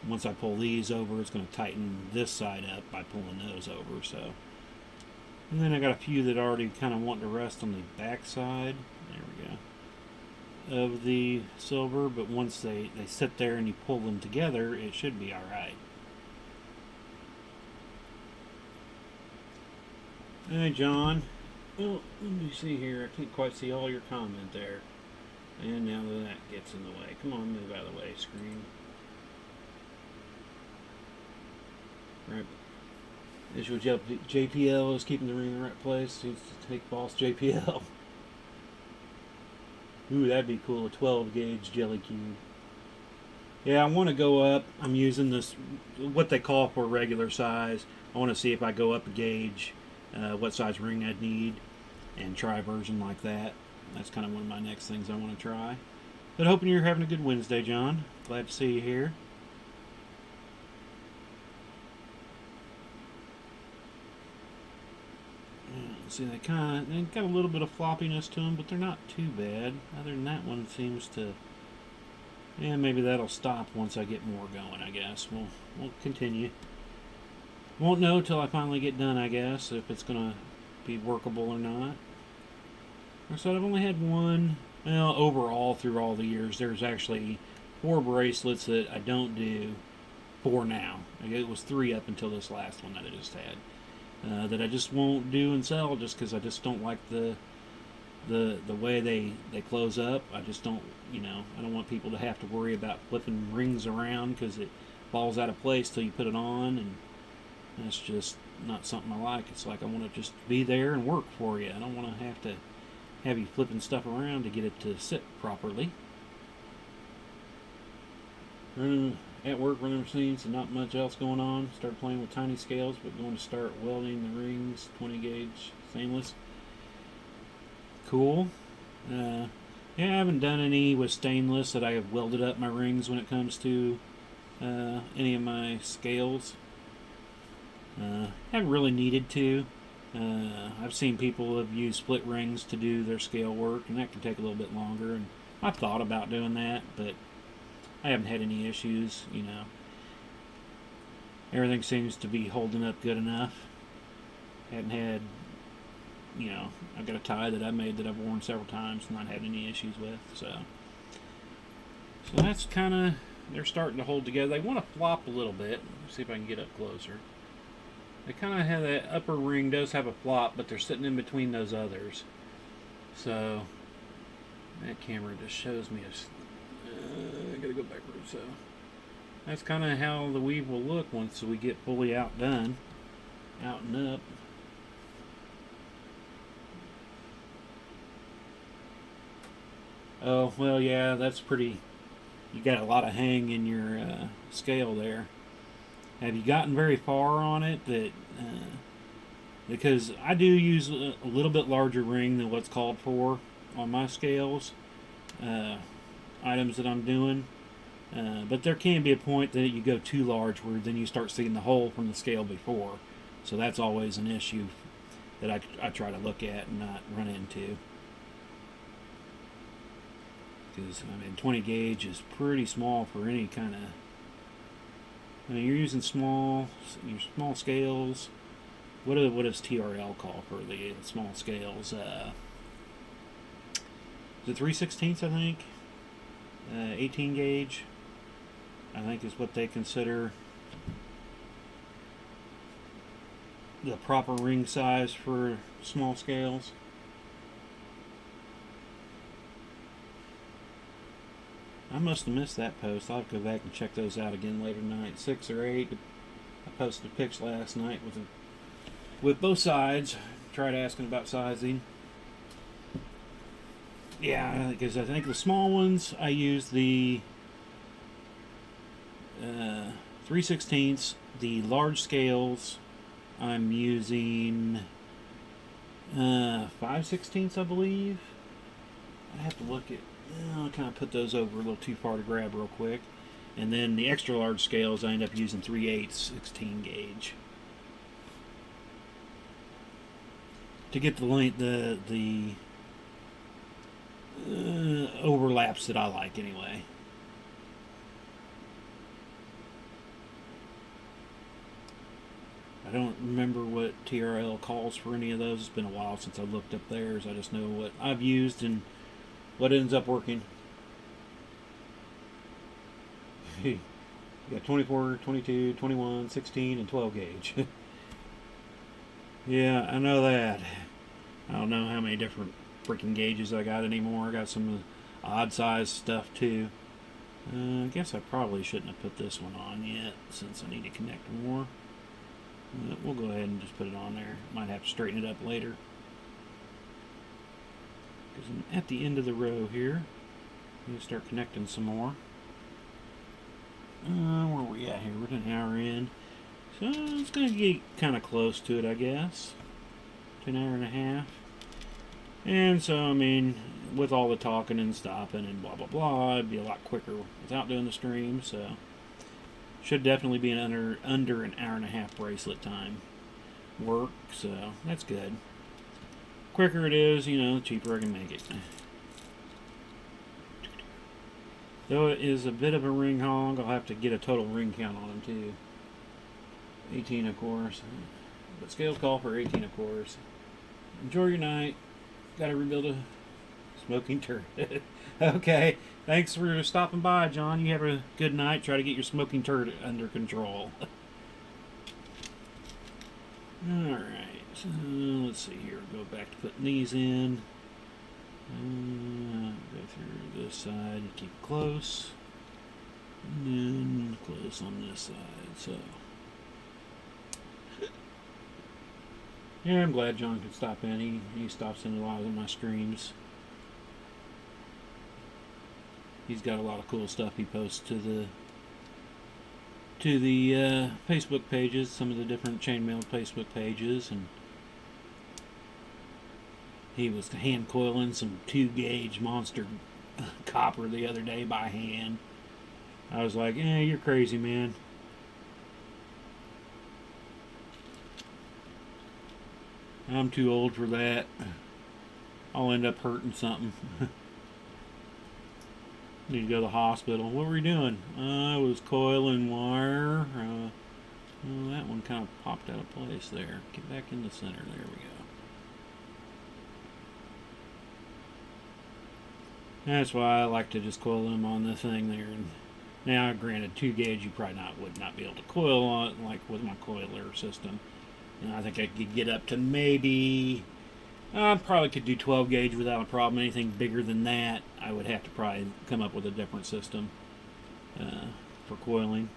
once I pull these over, it's going to tighten this side up by pulling those over. So And then I got a few that already kind of want to rest on the back side. There we go. Of the silver, but once they sit there and you pull them together, it should be alright. Hey, John. Well, let me see here. I can't quite see all your comment there. And now that gets in the way. Come on, move out of the way, screen. Right. Visual JPL is keeping the ring in the right place. Needs to take boss JPL. Ooh, that'd be cool. A 12 gauge jelly cube. Yeah, I want to go up. I'm using this, what they call for regular size. I want to see if I go up a gauge, what size ring I'd need, and try a version like that. That's kind of one of my next things I want to try. But hoping you're having a good Wednesday, John. Glad to see you here. See, they got a little bit of floppiness to them, but they're not too bad. Other than that one seems to, yeah, maybe that'll stop once I get more going, I guess. We'll continue. Won't know till I finally get done, I guess, if it's going to be workable or not. Like I said, I've only had one, well, overall through all the years, there's actually 4 bracelets that I don't do for now. It was 3 up until this last one that I just had. That I just won't do and sell just because I just don't like the way they close up. I just don't, I don't want people to have to worry about flipping rings around because it falls out of place till you put it on, and that's just not something I like. It's like I want to just be there and work for you. I don't want to have you flipping stuff around to get it to sit properly. At work, running machines, and not much else going on. Started playing with tiny scales, but going to start welding the rings, 20 gauge stainless. Cool. Yeah, I haven't done any with stainless that I have welded up my rings when it comes to any of my scales. Haven't really needed to. I've seen people have used split rings to do their scale work, and that can take a little bit longer. And I've thought about doing that, but I haven't had any issues, Everything seems to be holding up good enough. Hadn't had, I've got a tie that I made that I've worn several times and not had any issues with. So that's kind of, they're starting to hold together. They want to flop a little bit. Let's see if I can get up closer. They kind of have that upper ring does have a flop, but they're sitting in between those others. So that camera just shows me I gotta go backwards. So that's kind of how the weave will look once we get fully outdone, out and up. Oh, well, yeah, that's pretty. You got a lot of hang in your scale there. Have you gotten very far on it? Because I do use a little bit larger ring than what's called for on my scales. Items that I'm doing, but there can be a point that you go too large where then you start seeing the hole from the scale before, so that's always an issue that I try to look at and not run into, because 20 gauge is pretty small for any kind of, you're using small scales. What does TRL call for the small scales? Is it 3/16, I think? 18 gauge, I think, is what they consider the proper ring size for small scales. I must have missed that post. I'll have to go back and check those out again later tonight. 6 or 8. I posted a picture last night with both sides. Tried asking about sizing. Yeah, because I think the small ones, I use the 3/16. The large scales, I'm using 5/16, I believe. I have to look at. I'll kind of put those over a little too far to grab real quick. And then the extra large scales, I end up using 3/8 16 gauge to get the length, the overlaps that I like anyway. But don't remember what TRL calls for any of those. It's been a while since I looked up theirs. I just know what I've used and what ends up working. You got 24, 22, 21, 16, and 12 gauge. Yeah, I know that. I don't know how many different freaking gauges I got anymore. I got some odd size stuff too. I guess I probably shouldn't have put this one on yet since I need to connect more. But we'll go ahead and just put it on there. Might have to straighten it up later. Because I'm at the end of the row here. I'm going to start connecting some more. Where are we at here? We're an hour in. So it's going to get kind of close to it, I guess. To an hour and a half. And so, I mean, with all the talking and stopping and blah, blah, blah, it'd be a lot quicker without doing the stream. So, should definitely be an under an hour and a half bracelet time work. So, that's good. Quicker it is, you know, the cheaper I can make it. Though it is a bit of a ring hog, I'll have to get a total ring count on them too. 18, of course. But scales call for 18, of course. Enjoy your night. Gotta rebuild a smoking turret. Okay. Thanks for stopping by, John. You have a good night. Try to get your smoking turret under control. Alright. So, let's see here. Go back to putting these in. Go through this side. Keep it close. And then close on this side. So. Yeah, I'm glad John could stop in. He stops in a lot of my streams. He's got a lot of cool stuff he posts to the Facebook pages, some of the different chainmail Facebook pages, and he was hand coiling some 2-gauge monster copper the other day by hand. I was like, you're crazy, man. I'm too old for that. I'll end up hurting something. Need to go to the hospital. What were you doing? I was coiling wire. Well, that one kind of popped out of place there. Get back in the center. There we go. That's why I like to just coil them on the thing there. And now, granted, 2-gauge you probably would not be able to coil on it like with my coiler system. And I think I could get up to maybe, I probably could do 12 gauge without a problem. Anything bigger than that, I would have to probably come up with a different system for coiling.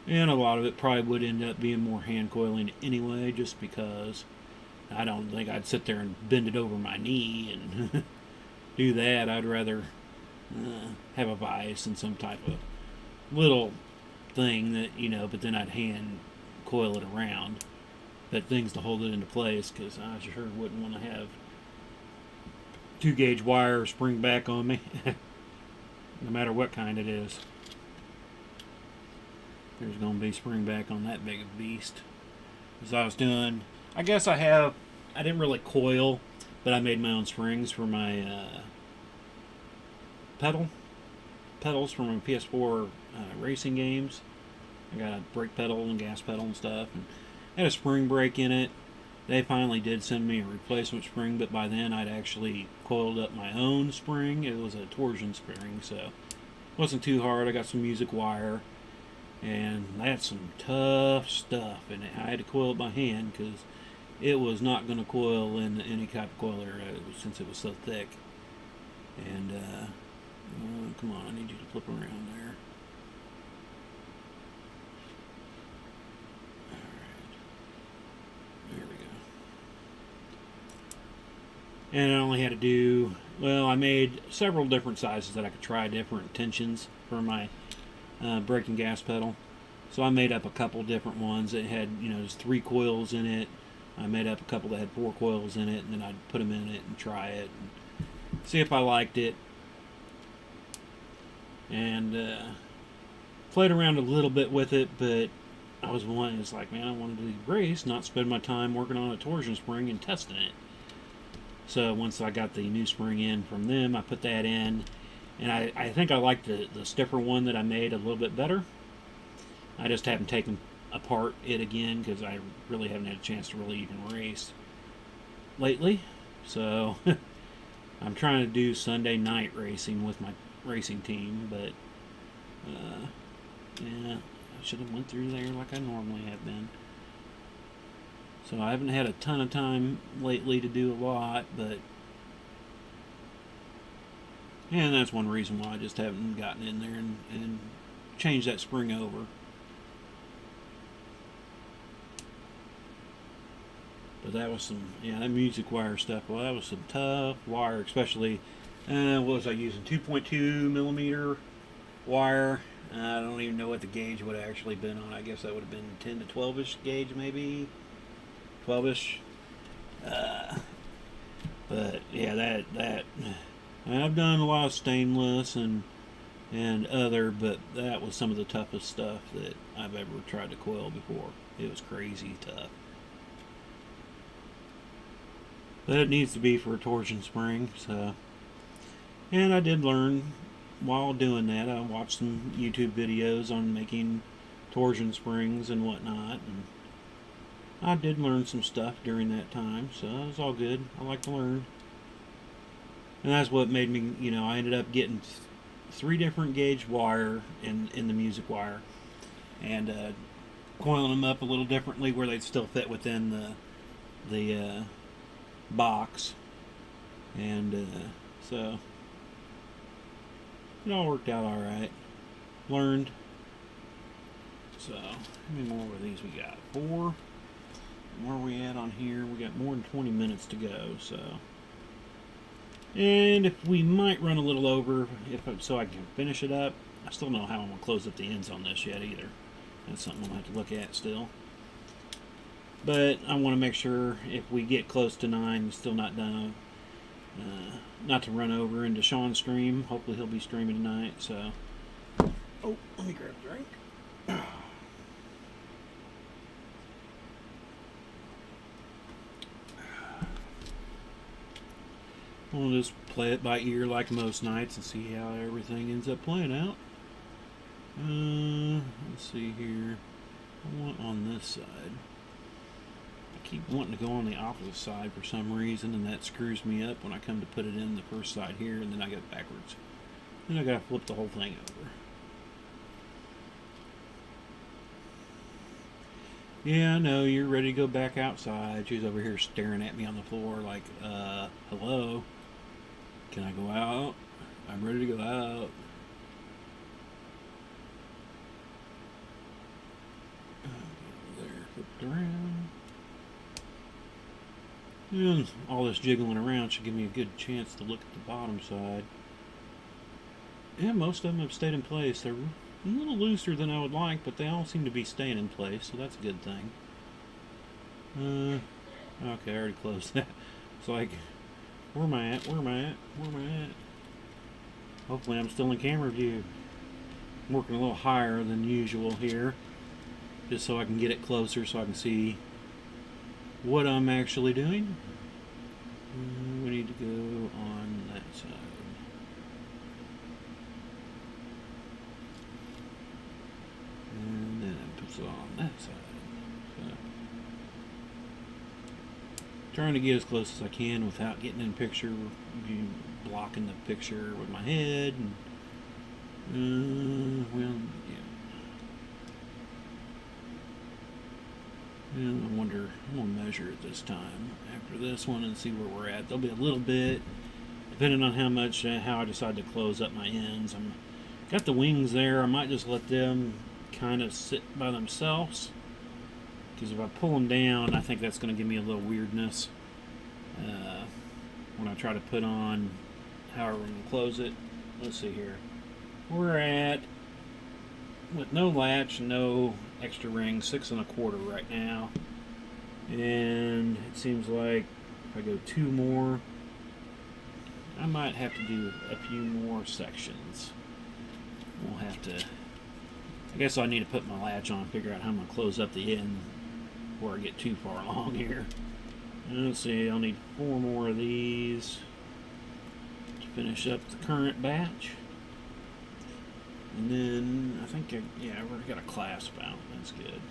And a lot of it probably would end up being more hand coiling anyway, just because I don't think I'd sit there and bend it over my knee and do that. I'd rather have a vise and some type of little thing that, you know, but then I'd hand coil it around. But things to hold it into place, because I sure wouldn't want to have 2-gauge wire spring back on me, no matter what kind it is. There's going to be spring back on that big of a beast. As I was doing, I guess I didn't really coil, but I made my own springs for my pedals from my PS4 racing games. I got a brake pedal and gas pedal and stuff, and had a spring brake in it. They finally did send me a replacement spring, but by then I'd actually coiled up my own spring. It was a torsion spring, so it wasn't too hard. I got some music wire, and that's some tough stuff, and I had to coil it by hand because it was not going to coil in any type of coiler since it was so thick. And come on, I need you to flip around there. Alright. There we go. And I only had to do, well, I made several different sizes that I could try different tensions for my brake and gas pedal. So I made up a couple different ones that had, you know, there's 3 coils in it. I made up a couple that had 4 coils in it, and then I'd put them in it and try it and see if I liked it. And played around a little bit with it, but I was wanting, it's like, man, I wanted to race, not spend my time working on a torsion spring and testing it. So once I got the new spring in from them, I put that in, And I think I like the stiffer one that I made a little bit better. I just haven't taken apart it again because I really haven't had a chance to really even race lately. So I'm trying to do Sunday night racing with my racing team, but yeah, I should have went through there like I normally have been. So I haven't had a ton of time lately to do a lot, but and that's one reason why I just haven't gotten in there and changed that spring over. But that was some, yeah, that music wire stuff. Well, that was some tough wire, especially, what was I using? 2.2 millimeter wire. I don't even know what the gauge would have actually been on. I guess that would have been 10 to 12-ish gauge, maybe 12-ish. But yeah, that I've done a lot of stainless and other, but that was some of the toughest stuff that I've ever tried to coil before. It was crazy tough. But it needs to be for a torsion spring, so. And I did learn while doing that. I watched some YouTube videos on making torsion springs and whatnot, and I did learn some stuff during that time, so it was all good. I like to learn. And that's what made me, you know, I ended up getting 3 different gauge wire in the music wire, and coiling them up a little differently where they'd still fit within the box, and so it all worked out all right. Learned. So how many more of these we got? 4. Where are we at on here? We got more than 20 minutes to go, so. And if we might run a little over, so I can finish it up. I still don't know how I'm going to close up the ends on this yet either. That's something I'll have to look at still. But I want to make sure if we get close to 9, we're still not done. Not to run over into Sean's stream. Hopefully he'll be streaming tonight, so. Oh, let me grab a drink. We'll just play it by ear like most nights and see how everything ends up playing out. Let's see here. I want on this side. I keep wanting to go on the opposite side for some reason, and that screws me up when I come to put it in the first side here, and then I go backwards. Then I gotta flip the whole thing over. Yeah, I know, you're ready to go back outside. She's over here staring at me on the floor like, hello? Can I go out? I'm ready to go out. There, flipped around. And all this jiggling around should give me a good chance to look at the bottom side. Yeah, most of them have stayed in place. They're a little looser than I would like, but they all seem to be staying in place, so that's a good thing. Okay, I already closed that. It's like, where am I at? Where am I at? Where am I at? Hopefully I'm still in camera view. I'm working a little higher than usual here, just so I can get it closer so I can see what I'm actually doing. We need to go on that side. And then it puts it on that side. So, trying to get as close as I can without getting in picture, blocking the picture with my head. And, well, yeah. And I wonder, I'm going to measure it this time after this one and see where we're at. There'll be a little bit, depending on how much, how I decide to close up my ends. I'm got the wings there. I might just let them kind of sit by themselves, because if I pull them down, I think that's going to give me a little weirdness when I try to put on however I'm going to close it. Let's see here. We're at, with no latch, no extra ring, 6 1/4 right now, and it seems like if I go 2 more, I might have to do a few more sections. We'll have to, I guess I need to put my latch on, figure out how I'm going to close up the end before I get too far along here. Let's see, I'll need 4 more of these to finish up the current batch. And then I think, yeah, we've got a clasp out. That's good.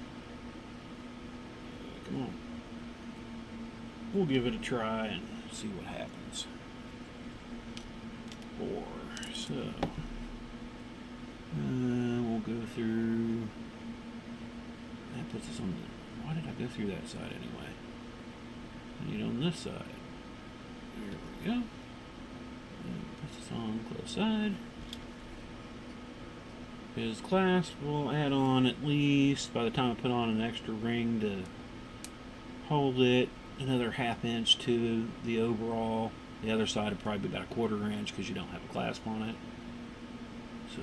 Come on. We'll give it a try and see what happens. 4. So we'll go through. That puts us on the. Why did I go through that side anyway? I need on this side. There we go. And puts us on the close side. His clasp will add on at least, by the time I put on an extra ring to hold it, another 1/2 inch to the overall. The other side would probably be about 1/4 inch because you don't have a clasp on it. So,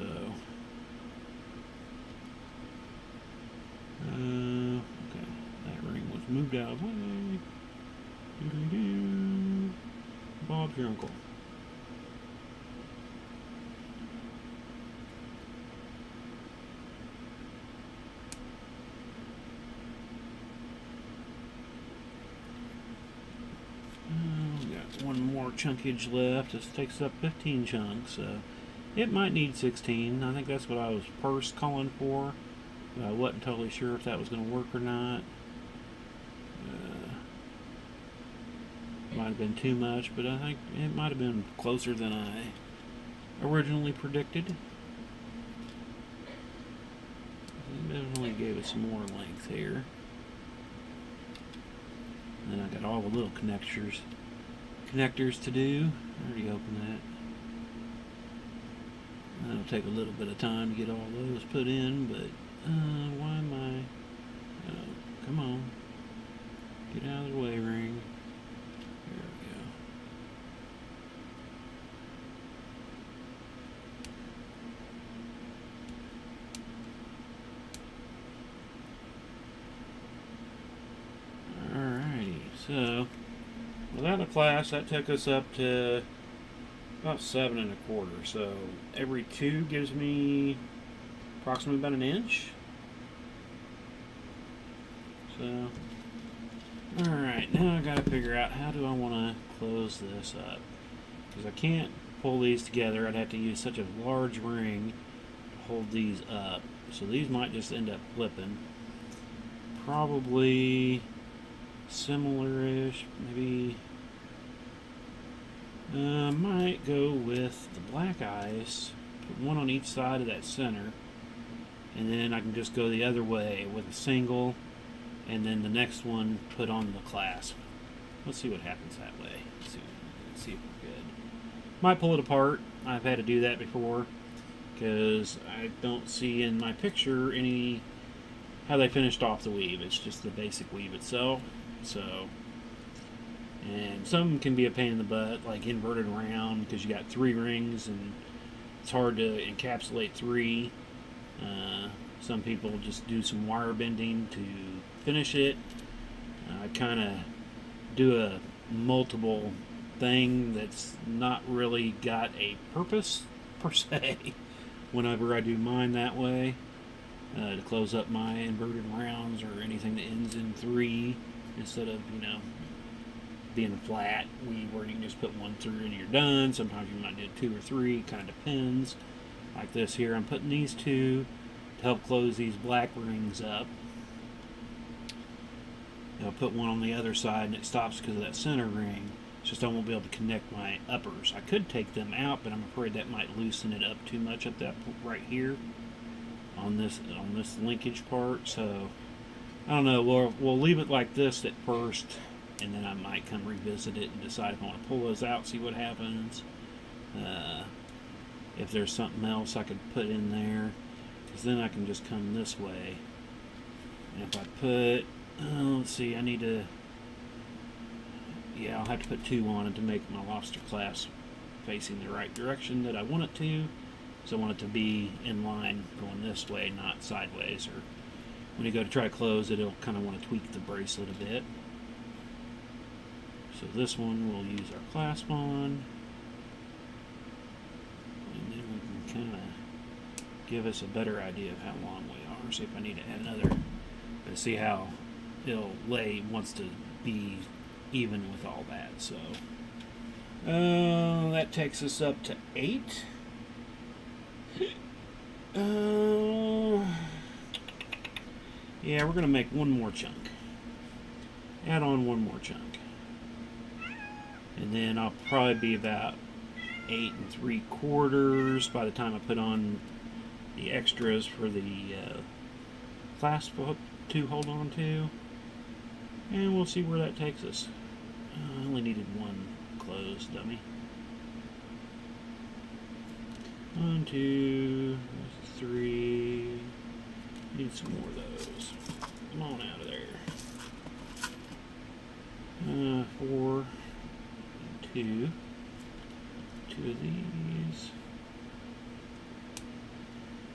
okay, that ring was moved out of the way. Bob's your uncle. One more chunkage left. This takes up 15 chunks, so it might need 16. I think that's what I was first calling for. I wasn't totally sure if that was going to work or not. Might have been too much, but I think it might have been closer than I originally predicted. It definitely gave us some more length here. And then I got all the little connectors to do. I already opened that. That'll take a little bit of time to get all those put in, but why am I? Come on. Get out of the way, ring. There we go. Alrighty, so without a class, that took us up to about 7 1/4. So every 2 gives me approximately about 1 inch. So, alright, now I gotta figure out how do I want to close this up. Because I can't pull these together. I'd have to use such a large ring to hold these up. So these might just end up flipping. Probably similar-ish, maybe. Might go with the black ice, put one on each side of that center, and then I can just go the other way with a single, and then the next one put on the clasp. Let's see what happens that way. Let's see if we're good. Might pull it apart. I've had to do that before because I don't see in my picture any how they finished off the weave. It's just the basic weave itself. So, and some can be a pain in the butt, like inverted round, because you got 3 rings and it's hard to encapsulate 3. Some people just do some wire bending to finish it. I kind of do a multiple thing that's not really got a purpose per se whenever I do mine that way, to close up my inverted rounds or anything that ends in 3 instead of, being a flat weave where you can just put 1 through and you're done. Sometimes you might do 2 or 3, kind of depends. Like this here, I'm putting these 2 to help close these black rings up. I'll put one on the other side and it stops because of that center ring. It's just I won't be able to connect my uppers. I could take them out, but I'm afraid that might loosen it up too much at that right here on this linkage part. So I don't know. We'll leave it like this at first, and then I might come revisit it and decide if I want to pull those out, see what happens. If there's something else I could put in there, because then I can just come this way. And if I put, let's see, I need to, I'll have to put 2 on it to make my lobster clasp facing the right direction that I want it to. So I want it to be in line going this way, not sideways. Or when you go to try to close it, it'll kind of want to tweak the bracelet a bit. So this one we'll use our clasp on. And then we can kind of give us a better idea of how long we are. See if I need to add another. But see how it'll lay wants to be even with all that. So that takes us up to 8. Yeah, we're gonna make one more chunk. Add on one more chunk, and then I'll probably be about 8 3/4 by the time I put on the extras for the clasp to hold on to, and we'll see where that takes us. I only needed one closed dummy. 1, 2, 3. Need some more of those. Come on out of there. 4, 2. 2 of these.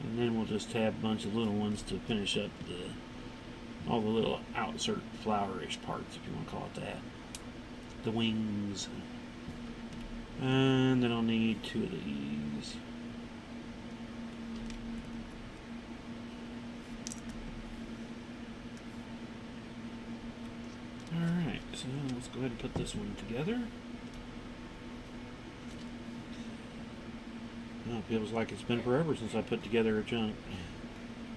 And then we'll just have a bunch of little ones to finish up all the little outsert flowerish parts, if you want to call it that. The wings. And then I'll need 2 of these. Alright, so let's go ahead and put this one together. Oh, it feels like it's been forever since I put together a chunk.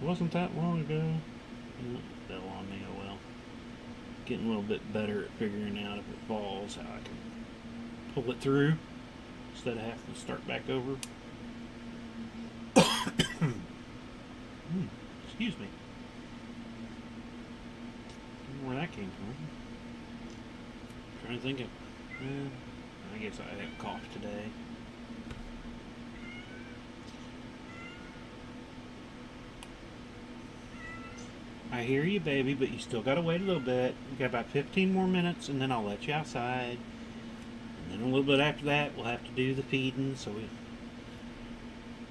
It wasn't that long ago. Not that long ago, well. Getting a little bit better at figuring out if it falls, how I can pull it through instead of having to start back over. Excuse me. I don't know where that came from. Trying to think of. I guess I have cough today. I hear you, baby, but you still gotta wait a little bit. We got about 15 more minutes, and then I'll let you outside. And then a little bit after that, we'll have to do the feeding so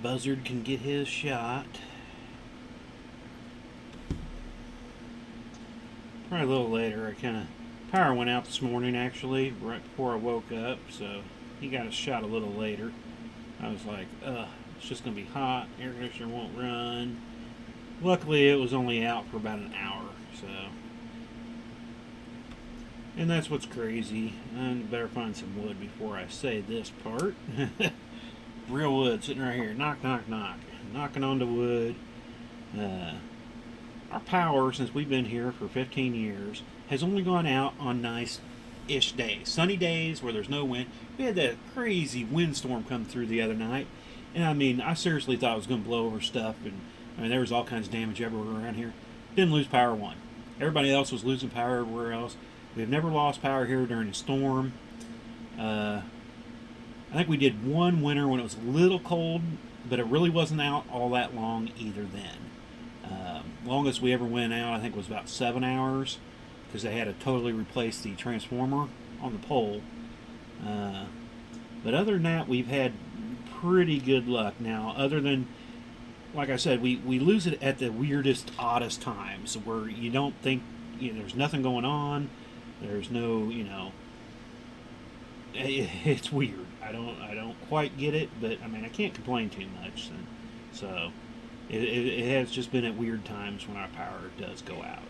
Buzzard can get his shot. Probably a little later. Power went out this morning, actually, right before I woke up, so he got his shot a little later. I was like, it's just gonna be hot. Air conditioner won't run. Luckily, it was only out for about an hour, so. And that's what's crazy. I better find some wood before I say this part. Real wood sitting right here. Knock, knock, knock. Knocking on the wood. Our power, since we've been here for 15 years, has only gone out on nice-ish days. Sunny days where there's no wind. We had that crazy windstorm come through the other night. And I mean, I seriously thought it was going to blow over stuff. And I mean, there was all kinds of damage everywhere around here. Didn't lose power one. Everybody else was losing power everywhere else. We've never lost power here during a storm. I think we did one winter when it was a little cold, but it really wasn't out all that long either then. Longest we ever went out, I think, was about 7 hours, because they had to totally replace the transformer on the pole. But other than that, we've had pretty good luck. Now, other than, like I said, we lose it at the weirdest, oddest times, where you don't think, there's nothing going on. There's no, it's weird. I don't quite get it, but I mean, I can't complain too much. So it has just been at weird times when our power does go out.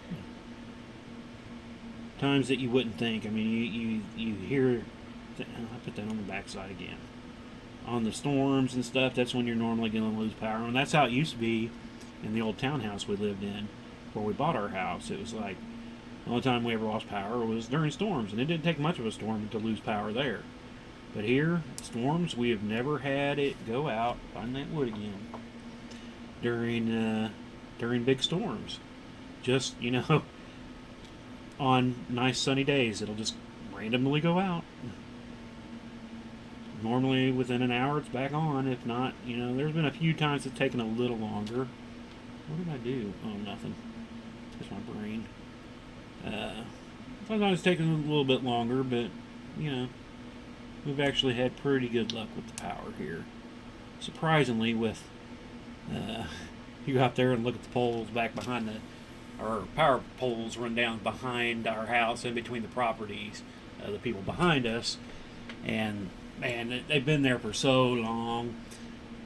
Times that you wouldn't think. I mean, you hear. I'll put that on the backside again. On the storms and stuff, that's when you're normally going to lose power, and that's how it used to be in the old townhouse we lived in, where we bought our house. It was like the only time we ever lost power was during storms, and it didn't take much of a storm to lose power there. But here, storms, we have never had it go out. Find that wood again. During big storms. Just, on nice sunny days, it'll just randomly go out. Normally, within an hour, it's back on. If not, there's been a few times it's taken a little longer. What did I do? Oh, nothing. Just my brain. Sometimes it's taken a little bit longer, but, we've actually had pretty good luck with the power here. Surprisingly, with, you go out there and look at the poles back behind our power poles run down behind our house, in between the properties, the people behind us, and man, they've been there for so long.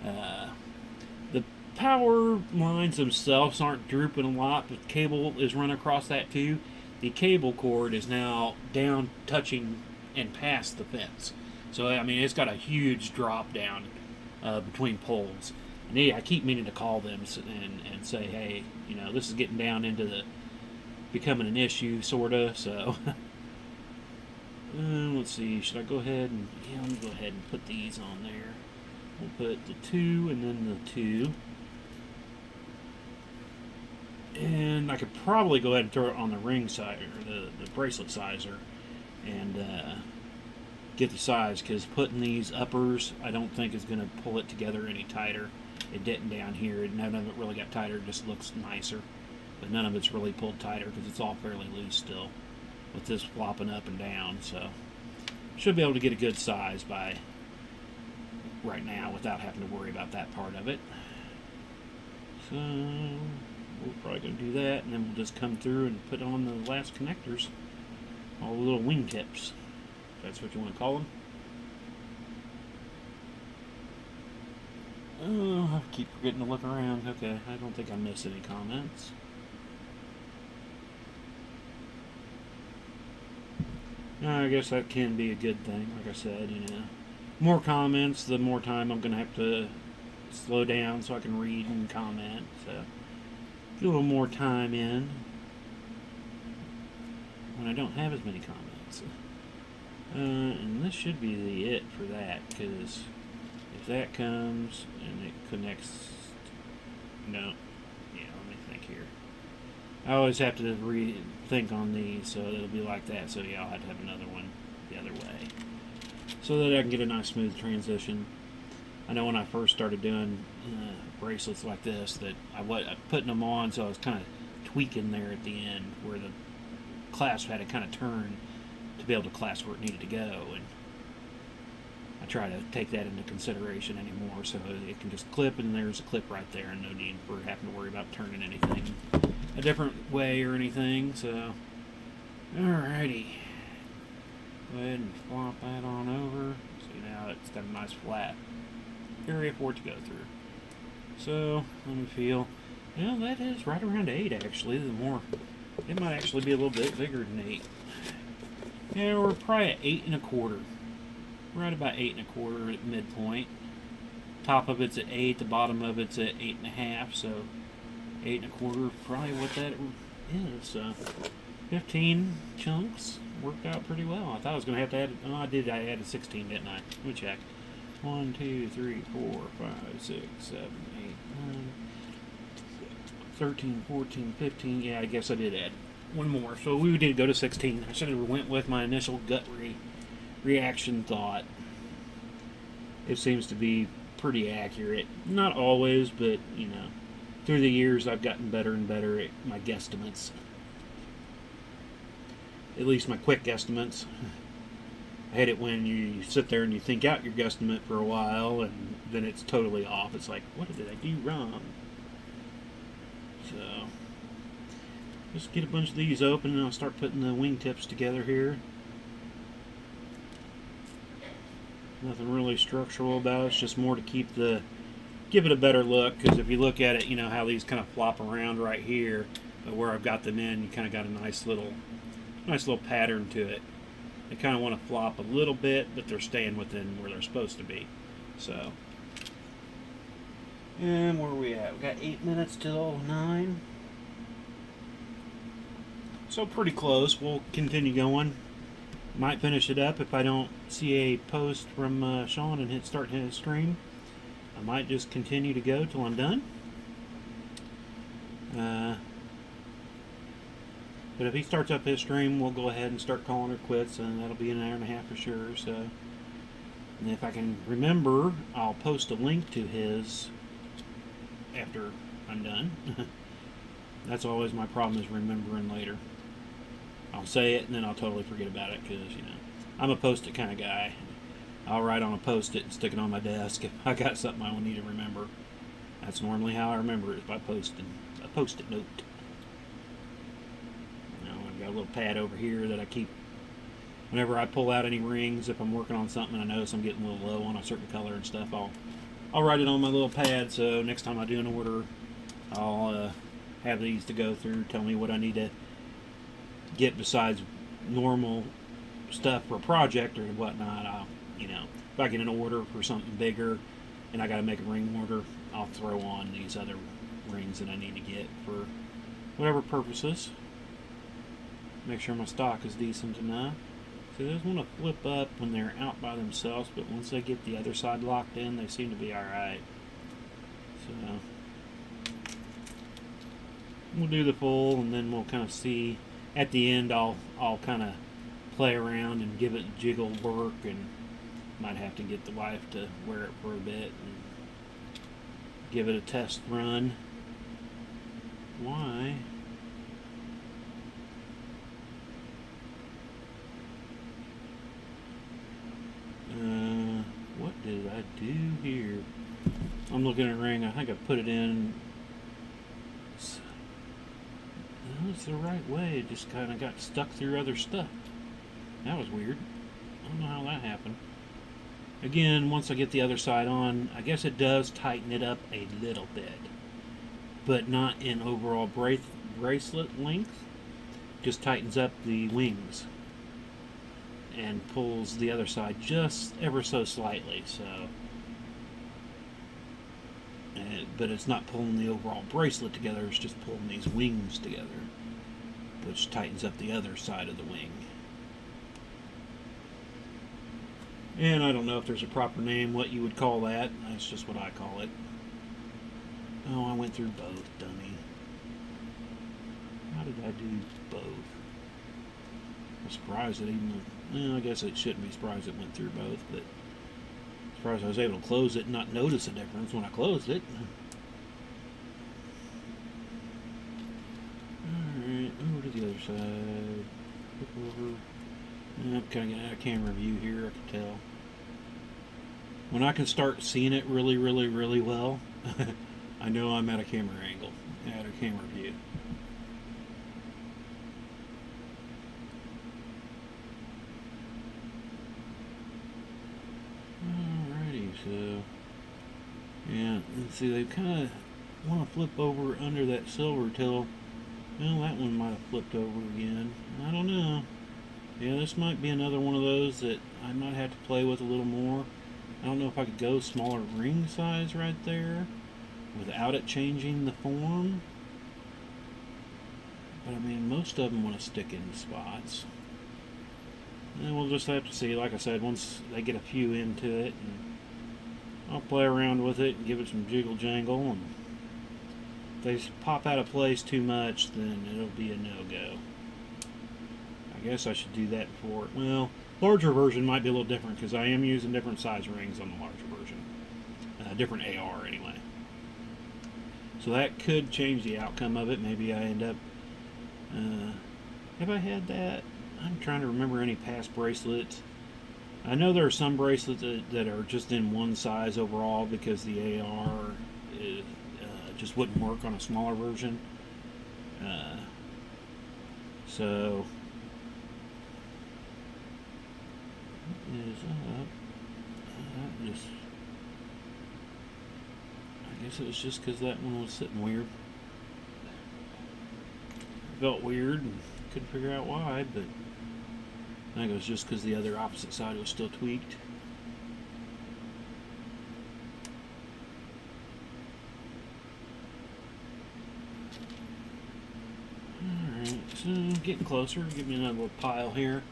The power lines themselves aren't drooping a lot, but the cable is run across that too. The cable cord is now down, touching and past the fence. So, I mean, it's got a huge drop down between poles. I keep meaning to call them and say, hey, you know, this is getting down into the becoming an issue, sorta. So let's see. Should I go ahead and let me go ahead and put these on there. We'll put the 2 and then the 2. And I could probably go ahead and throw it on the ring side or the bracelet sizer and get the size, because putting these uppers I don't think is going to pull it together any tighter. It didn't down here. None of it really got tighter. It just looks nicer. But none of it's really pulled tighter because it's all fairly loose still with this flopping up and down. So should be able to get a good size by right now without having to worry about that part of it. So we're probably going to do that, and then we'll just come through and put on the last connectors, all the little wing tips, if that's what you want to call them. Oh, I keep forgetting to look around. Okay, I don't think I missed any comments. I guess that can be a good thing. Like I said, you know, more comments, the more time I'm going to have to slow down so I can read and comment. So get a little more time in when I don't have as many comments. And this should be it for that, because if that comes and it connects, no, yeah, let me think here. I always have to think on these, so it'll be like that. So yeah, I'll have to have another one the other way, so that I can get a nice smooth transition. I know when I first started doing bracelets like this, that I was putting them on, so I was kind of tweaking there at the end where the clasp had to kind of turn to be able to clasp where it needed to go, and I try to take that into consideration anymore, so it can just clip, and there's a clip right there, and no need for having to worry about turning anything a different way or anything. So alrighty, go ahead and flop that on over. See, now it's got a nice flat area for it to go through. So let me feel. Well, that is right around 8 actually. The more, it might actually be a little bit bigger than 8. Yeah, we're probably at 8 1/4. Right about 8 1/4 at midpoint. Top of it's at 8, the bottom of it's at 8 1/2. So 8 1/4, probably what that is. 15 chunks worked out pretty well. I thought I was going to have to add. Oh, I did. I added 16, didn't I? Let me check. 1, 2, 3, 4, 5, 6, 7, 8, 9, 13, 14, 15. Yeah, I guess I did add one more. So we did go to 16. I should have went with my initial gut reaction thought. It seems to be pretty accurate. Not always, but you know, through the years I've gotten better and better at my guesstimates. At least my quick guesstimates. I hate it when you sit there and you think out your guesstimate for a while and then it's totally off. It's like, what did I do wrong? So just get a bunch of these open and I'll start putting the wingtips together here. Nothing really structural about it. It's just more to give it a better look, because if you look at it, you know how these kind of flop around right here, but where I've got them in, you kind of got a nice little pattern to it. They kind of want to flop a little bit, but they're staying within where they're supposed to be. So, and where are we at? We got 8 minutes till 9. So pretty close. We'll continue going. Might finish it up if I don't see a post from Sean and start his stream. I might just continue to go till I'm done. But if he starts up his stream, we'll go ahead and start calling her quits, and that'll be an hour and a half for sure. So, and if I can remember, I'll post a link to his after I'm done. That's always my problem, is remembering later. I'll say it and then I'll totally forget about it, because you know I'm a post-it kind of guy. I'll write on a post-it and stick it on my desk if I got something I will need to remember. That's normally how I remember it, is by posting a post-it note. I've got a little pad over here that I keep whenever I pull out any rings. If I'm working on something and I notice I'm getting a little low on a certain color and stuff, I'll write it on my little pad, so next time I do an order, I'll have these to go through, tell me what I need to get besides normal stuff for a project or whatnot. If I get an order for something bigger, and I got to make a ring mortar, I'll throw on these other rings that I need to get for whatever purposes. Make sure my stock is decent enough. So those want to flip up when they're out by themselves, but once they get the other side locked in, they seem to be alright. So we'll do the full, and then we'll kind of see at the end. I'll kind of play around and give it jiggle work, and might have to get the wife to wear it for a bit and give it a test run. Why? What did I do here? I'm looking at a ring. I think I put it in. It's the right way. It just kind of got stuck through other stuff. That was weird. I don't know how that happened. Again, once I get the other side on, I guess it does tighten it up a little bit, but not in overall bracelet length. Just tightens up the wings and pulls the other side just ever so slightly. So, but it's not pulling the overall bracelet together. It's just pulling these wings together, which tightens up the other side of the wing. And I don't know if there's a proper name, what you would call that. That's just what I call it. Oh, I went through both, dummy. How did I do both? I'm surprised that even... Well, I guess it shouldn't be surprised it went through both, but... surprised I was able to close it and not notice a difference when I closed it. Alright, over to the other side. Flip over. I'm kind of getting out of camera view here, I can tell. When I can start seeing it really, really, really well, I know I'm at a camera angle, at a camera view. Alrighty, so, yeah, let's see, they kind of want to flip over under that silver till, well, that one might have flipped over again. I don't know. Yeah, this might be another one of those that I might have to play with a little more. I don't know if I could go smaller ring size right there without it changing the form. But I mean, most of them want to stick in spots. And we'll just have to see, like I said, once they get a few into it. And I'll play around with it and give it some jiggle jangle. And if they pop out of place too much, then it'll be a no-go. I guess I should do that before. Well, larger version might be a little different because I am using different size rings on the larger version. Different AR anyway. So that could change the outcome of it. Maybe I end up... have I had that? I'm trying to remember any past bracelets. I know there are some bracelets that are just in one size overall because the AR just wouldn't work on a smaller version. So... is up. I guess it was just because that one was sitting weird. Felt weird and couldn't figure out why, but I think it was just because the other opposite side was still tweaked. Alright, so getting closer. Give me another little pile here.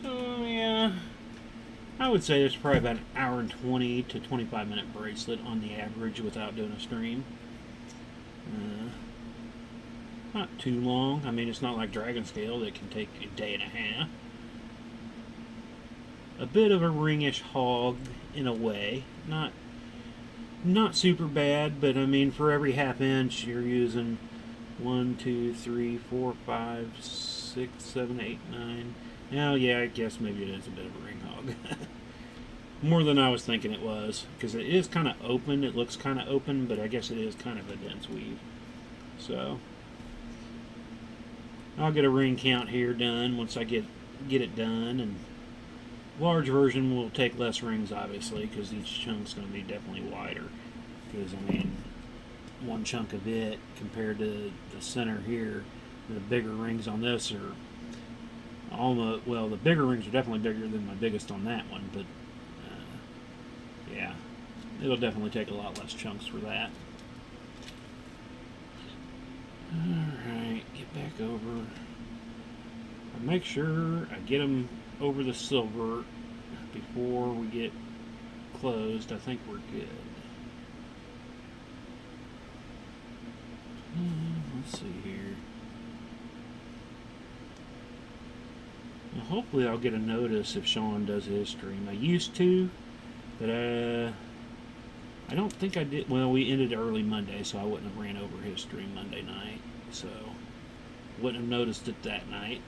So, yeah. I would say it's probably about an hour and 20 to 25 minute bracelet on the average without doing a stream. Not too long. I mean, it's not like Dragon Scale that can take a day and a half. A bit of a ringish hog in a way. Not super bad, but I mean, for every half inch you're using 1, 2, 3, 4, 5, 6, 7, 8, 9. Oh yeah, I guess maybe it is a bit of a ring hog. More than I was thinking it was, because it is kind of open. It looks kind of open, but I guess it is kind of a dense weave. So I'll get a ring count here done once I get it done, and large version will take less rings obviously because each chunk's going to be definitely wider. Because I mean, one chunk of it compared to the center here, the bigger rings on this are almost, well, the bigger rings are definitely bigger than my biggest on that one, but yeah, it'll definitely take a lot less chunks for that. Alright, get back over. I'll make sure I get them over the silver before we get closed. I think we're good. Let's see here. Well, hopefully I'll get a notice if Sean does his stream. I used to, but I don't think I did. Well, we ended early Monday, so I wouldn't have ran over his stream Monday night. So, wouldn't have noticed it that night.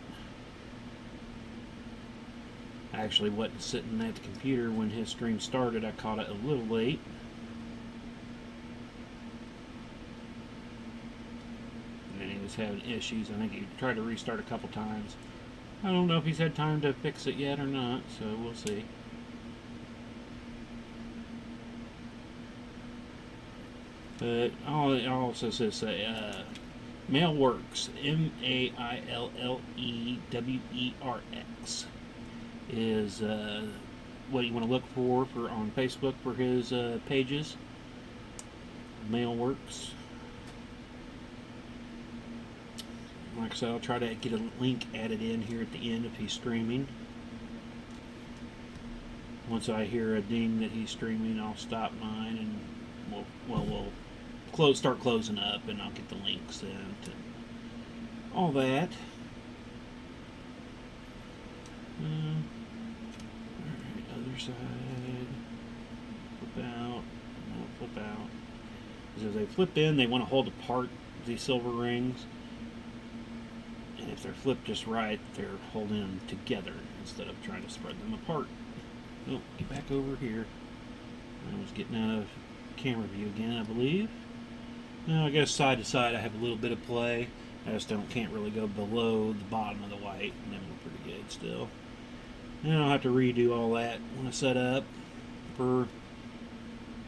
I actually wasn't sitting at the computer when his stream started. I caught it a little late. And then he was having issues. I think he tried to restart a couple times. I don't know if he's had time to fix it yet or not, so we'll see. But I'll also say Mailworks, MAILLEWERX, is what you want to look for on Facebook for his pages. Mailworks. Like I said, I'll try to get a link added in here at the end if he's streaming. Once I hear a ding that he's streaming, I'll stop mine and we'll start closing up, and I'll get the links and all that. Alright, other side. Flip out. No, flip out. Because as they flip in, they want to hold apart these silver rings. And if they're flipped just right, they're holding them together instead of trying to spread them apart. Oh, get back over here. I was getting out of camera view again, I believe. Now, I guess side to side I have a little bit of play. I just can't really go below the bottom of the white, and then we're pretty good still. And I'll have to redo all that when I set up for...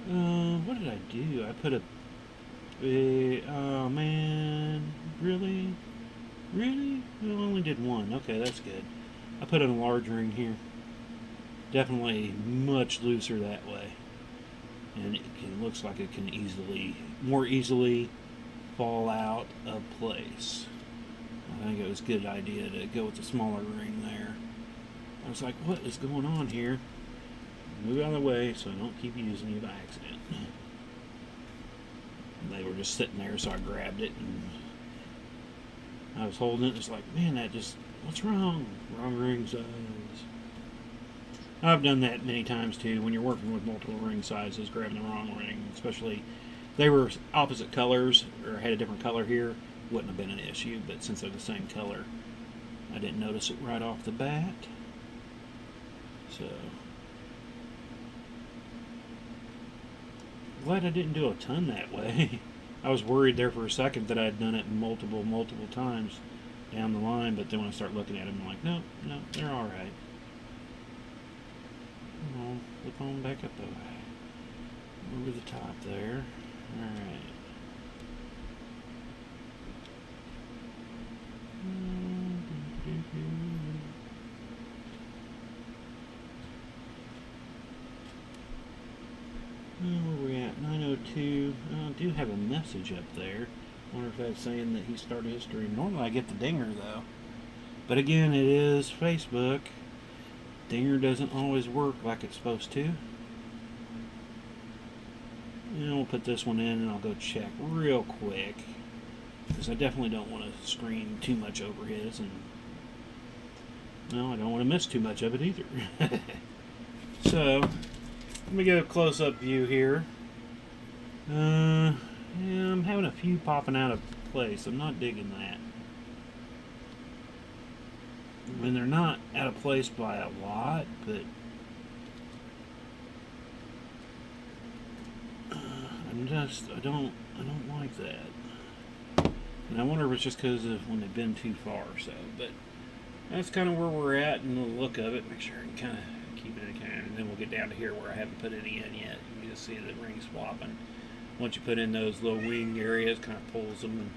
what did I do? I put oh man, really? Really? I only did one. Okay, that's good. I put in a large ring here. Definitely much looser that way. And it looks like it can more easily fall out of place. I think it was a good idea to go with the smaller ring there. I was like, what is going on here? Move out of the way so I don't keep using you by accident. And they were just sitting there, so I grabbed it and I was holding it. It's like, man, what's wrong? Wrong ring size. I've done that many times too when you're working with multiple ring sizes, grabbing the wrong ring, especially if they were opposite colors or had a different color here, wouldn't have been an issue, but since they're the same color, I didn't notice it right off the bat. So, glad I didn't do a ton that way. I was worried there for a second that I had done it multiple times down the line, but then when I start looking at them, I'm like, no, they're alright. Flip on back up over the top there. Alright. Where are we at? 9:02. I do have a message up there. Wonder if that's saying that he started his stream. Normally I get the dinger though. But again, it is Facebook. Dinger doesn't always work like it's supposed to. And we'll put this one in and I'll go check real quick. Because I definitely don't want to screen too much over his. And no, I don't want to miss too much of it either. So, let me get a close-up view here. Yeah, I'm having a few popping out of place. I'm not digging that. I mean, they're not out of place by a lot, but I don't like that. And I wonder if it's just because of when they've been too far or so. But that's kind of where we're at in the look of it. Make sure I can kind of keep it in kind of, and then we'll get down to here where I haven't put any in yet. You can see the ring swapping. Once you put in those little wing areas, kind of pulls them and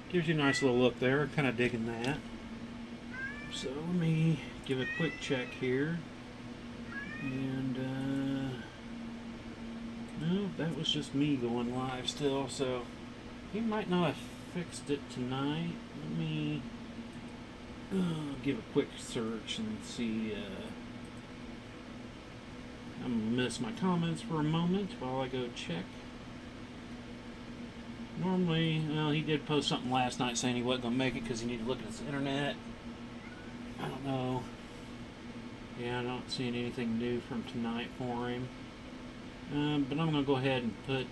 gives you a nice little look there. I'm kind of digging that. So let me give a quick check here, and No, that was just me going live still, so he might not have fixed it tonight. Let me give a quick search and see. I'm going to miss my comments for a moment while I go check. Normally, well, he did post something last night saying he wasn't going to make it because he needed to look at his internet. I don't know. Yeah, I don't see anything new from tonight for him. But I'm going to go ahead and put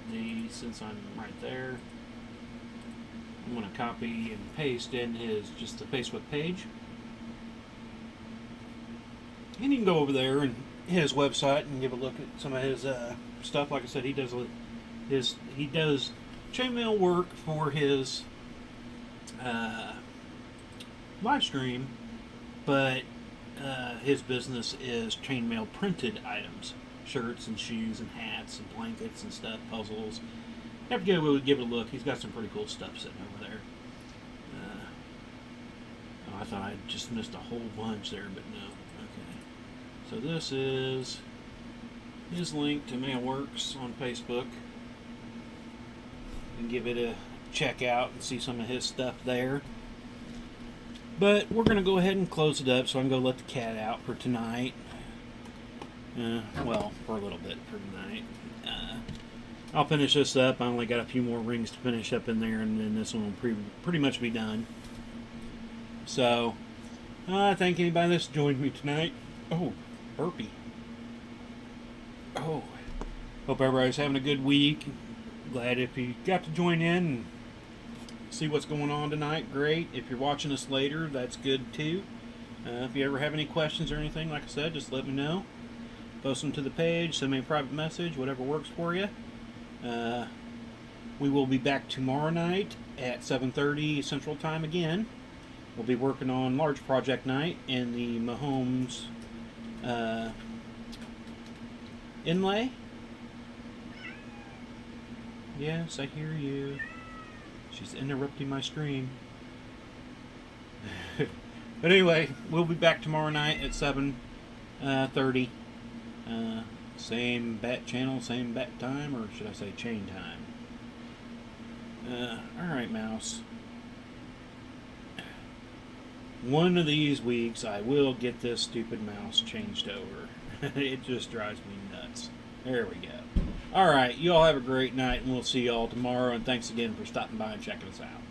since I'm right there, I'm going to copy and paste in just the Facebook page. And you can go over there and his website and give a look at some of his stuff. Like I said, he does chainmail work for his live stream, but his business is chainmail printed items, shirts and shoes and hats and blankets and stuff, puzzles. You have to give it a look. He's got some pretty cool stuff sitting over there. I thought I just missed a whole bunch there, but no. Okay. So this is his link to Mailworks on Facebook. And give it a check out and see some of his stuff there. But we're going to go ahead and close it up so I can go let the cat out for tonight. Well, for a little bit for tonight. I'll finish this up. I only got a few more rings to finish up in there, and then this one will pretty much be done. So, I thank anybody that's joined me tonight. Oh, burpee. Oh, hope everybody's having a good week. Glad if you got to join in and see what's going on tonight. Great. If you're watching us later, that's good too. If you ever have any questions or anything, like I said, just let me know. Post them to the page, send me a private message, whatever works for you. We will be back tomorrow night at 7:30 Central Time again. We'll be working on large project night in the Mahomes inlay. Yes, I hear you. She's interrupting my stream. But anyway, we'll be back tomorrow night at 7:30. Same bat channel, same bat time, or should I say chain time? Alright, Mouse. One of these weeks I will get this stupid mouse changed over. It just drives me nuts. There we go. Alright, you all have a great night, and we'll see you all tomorrow, and thanks again for stopping by and checking us out.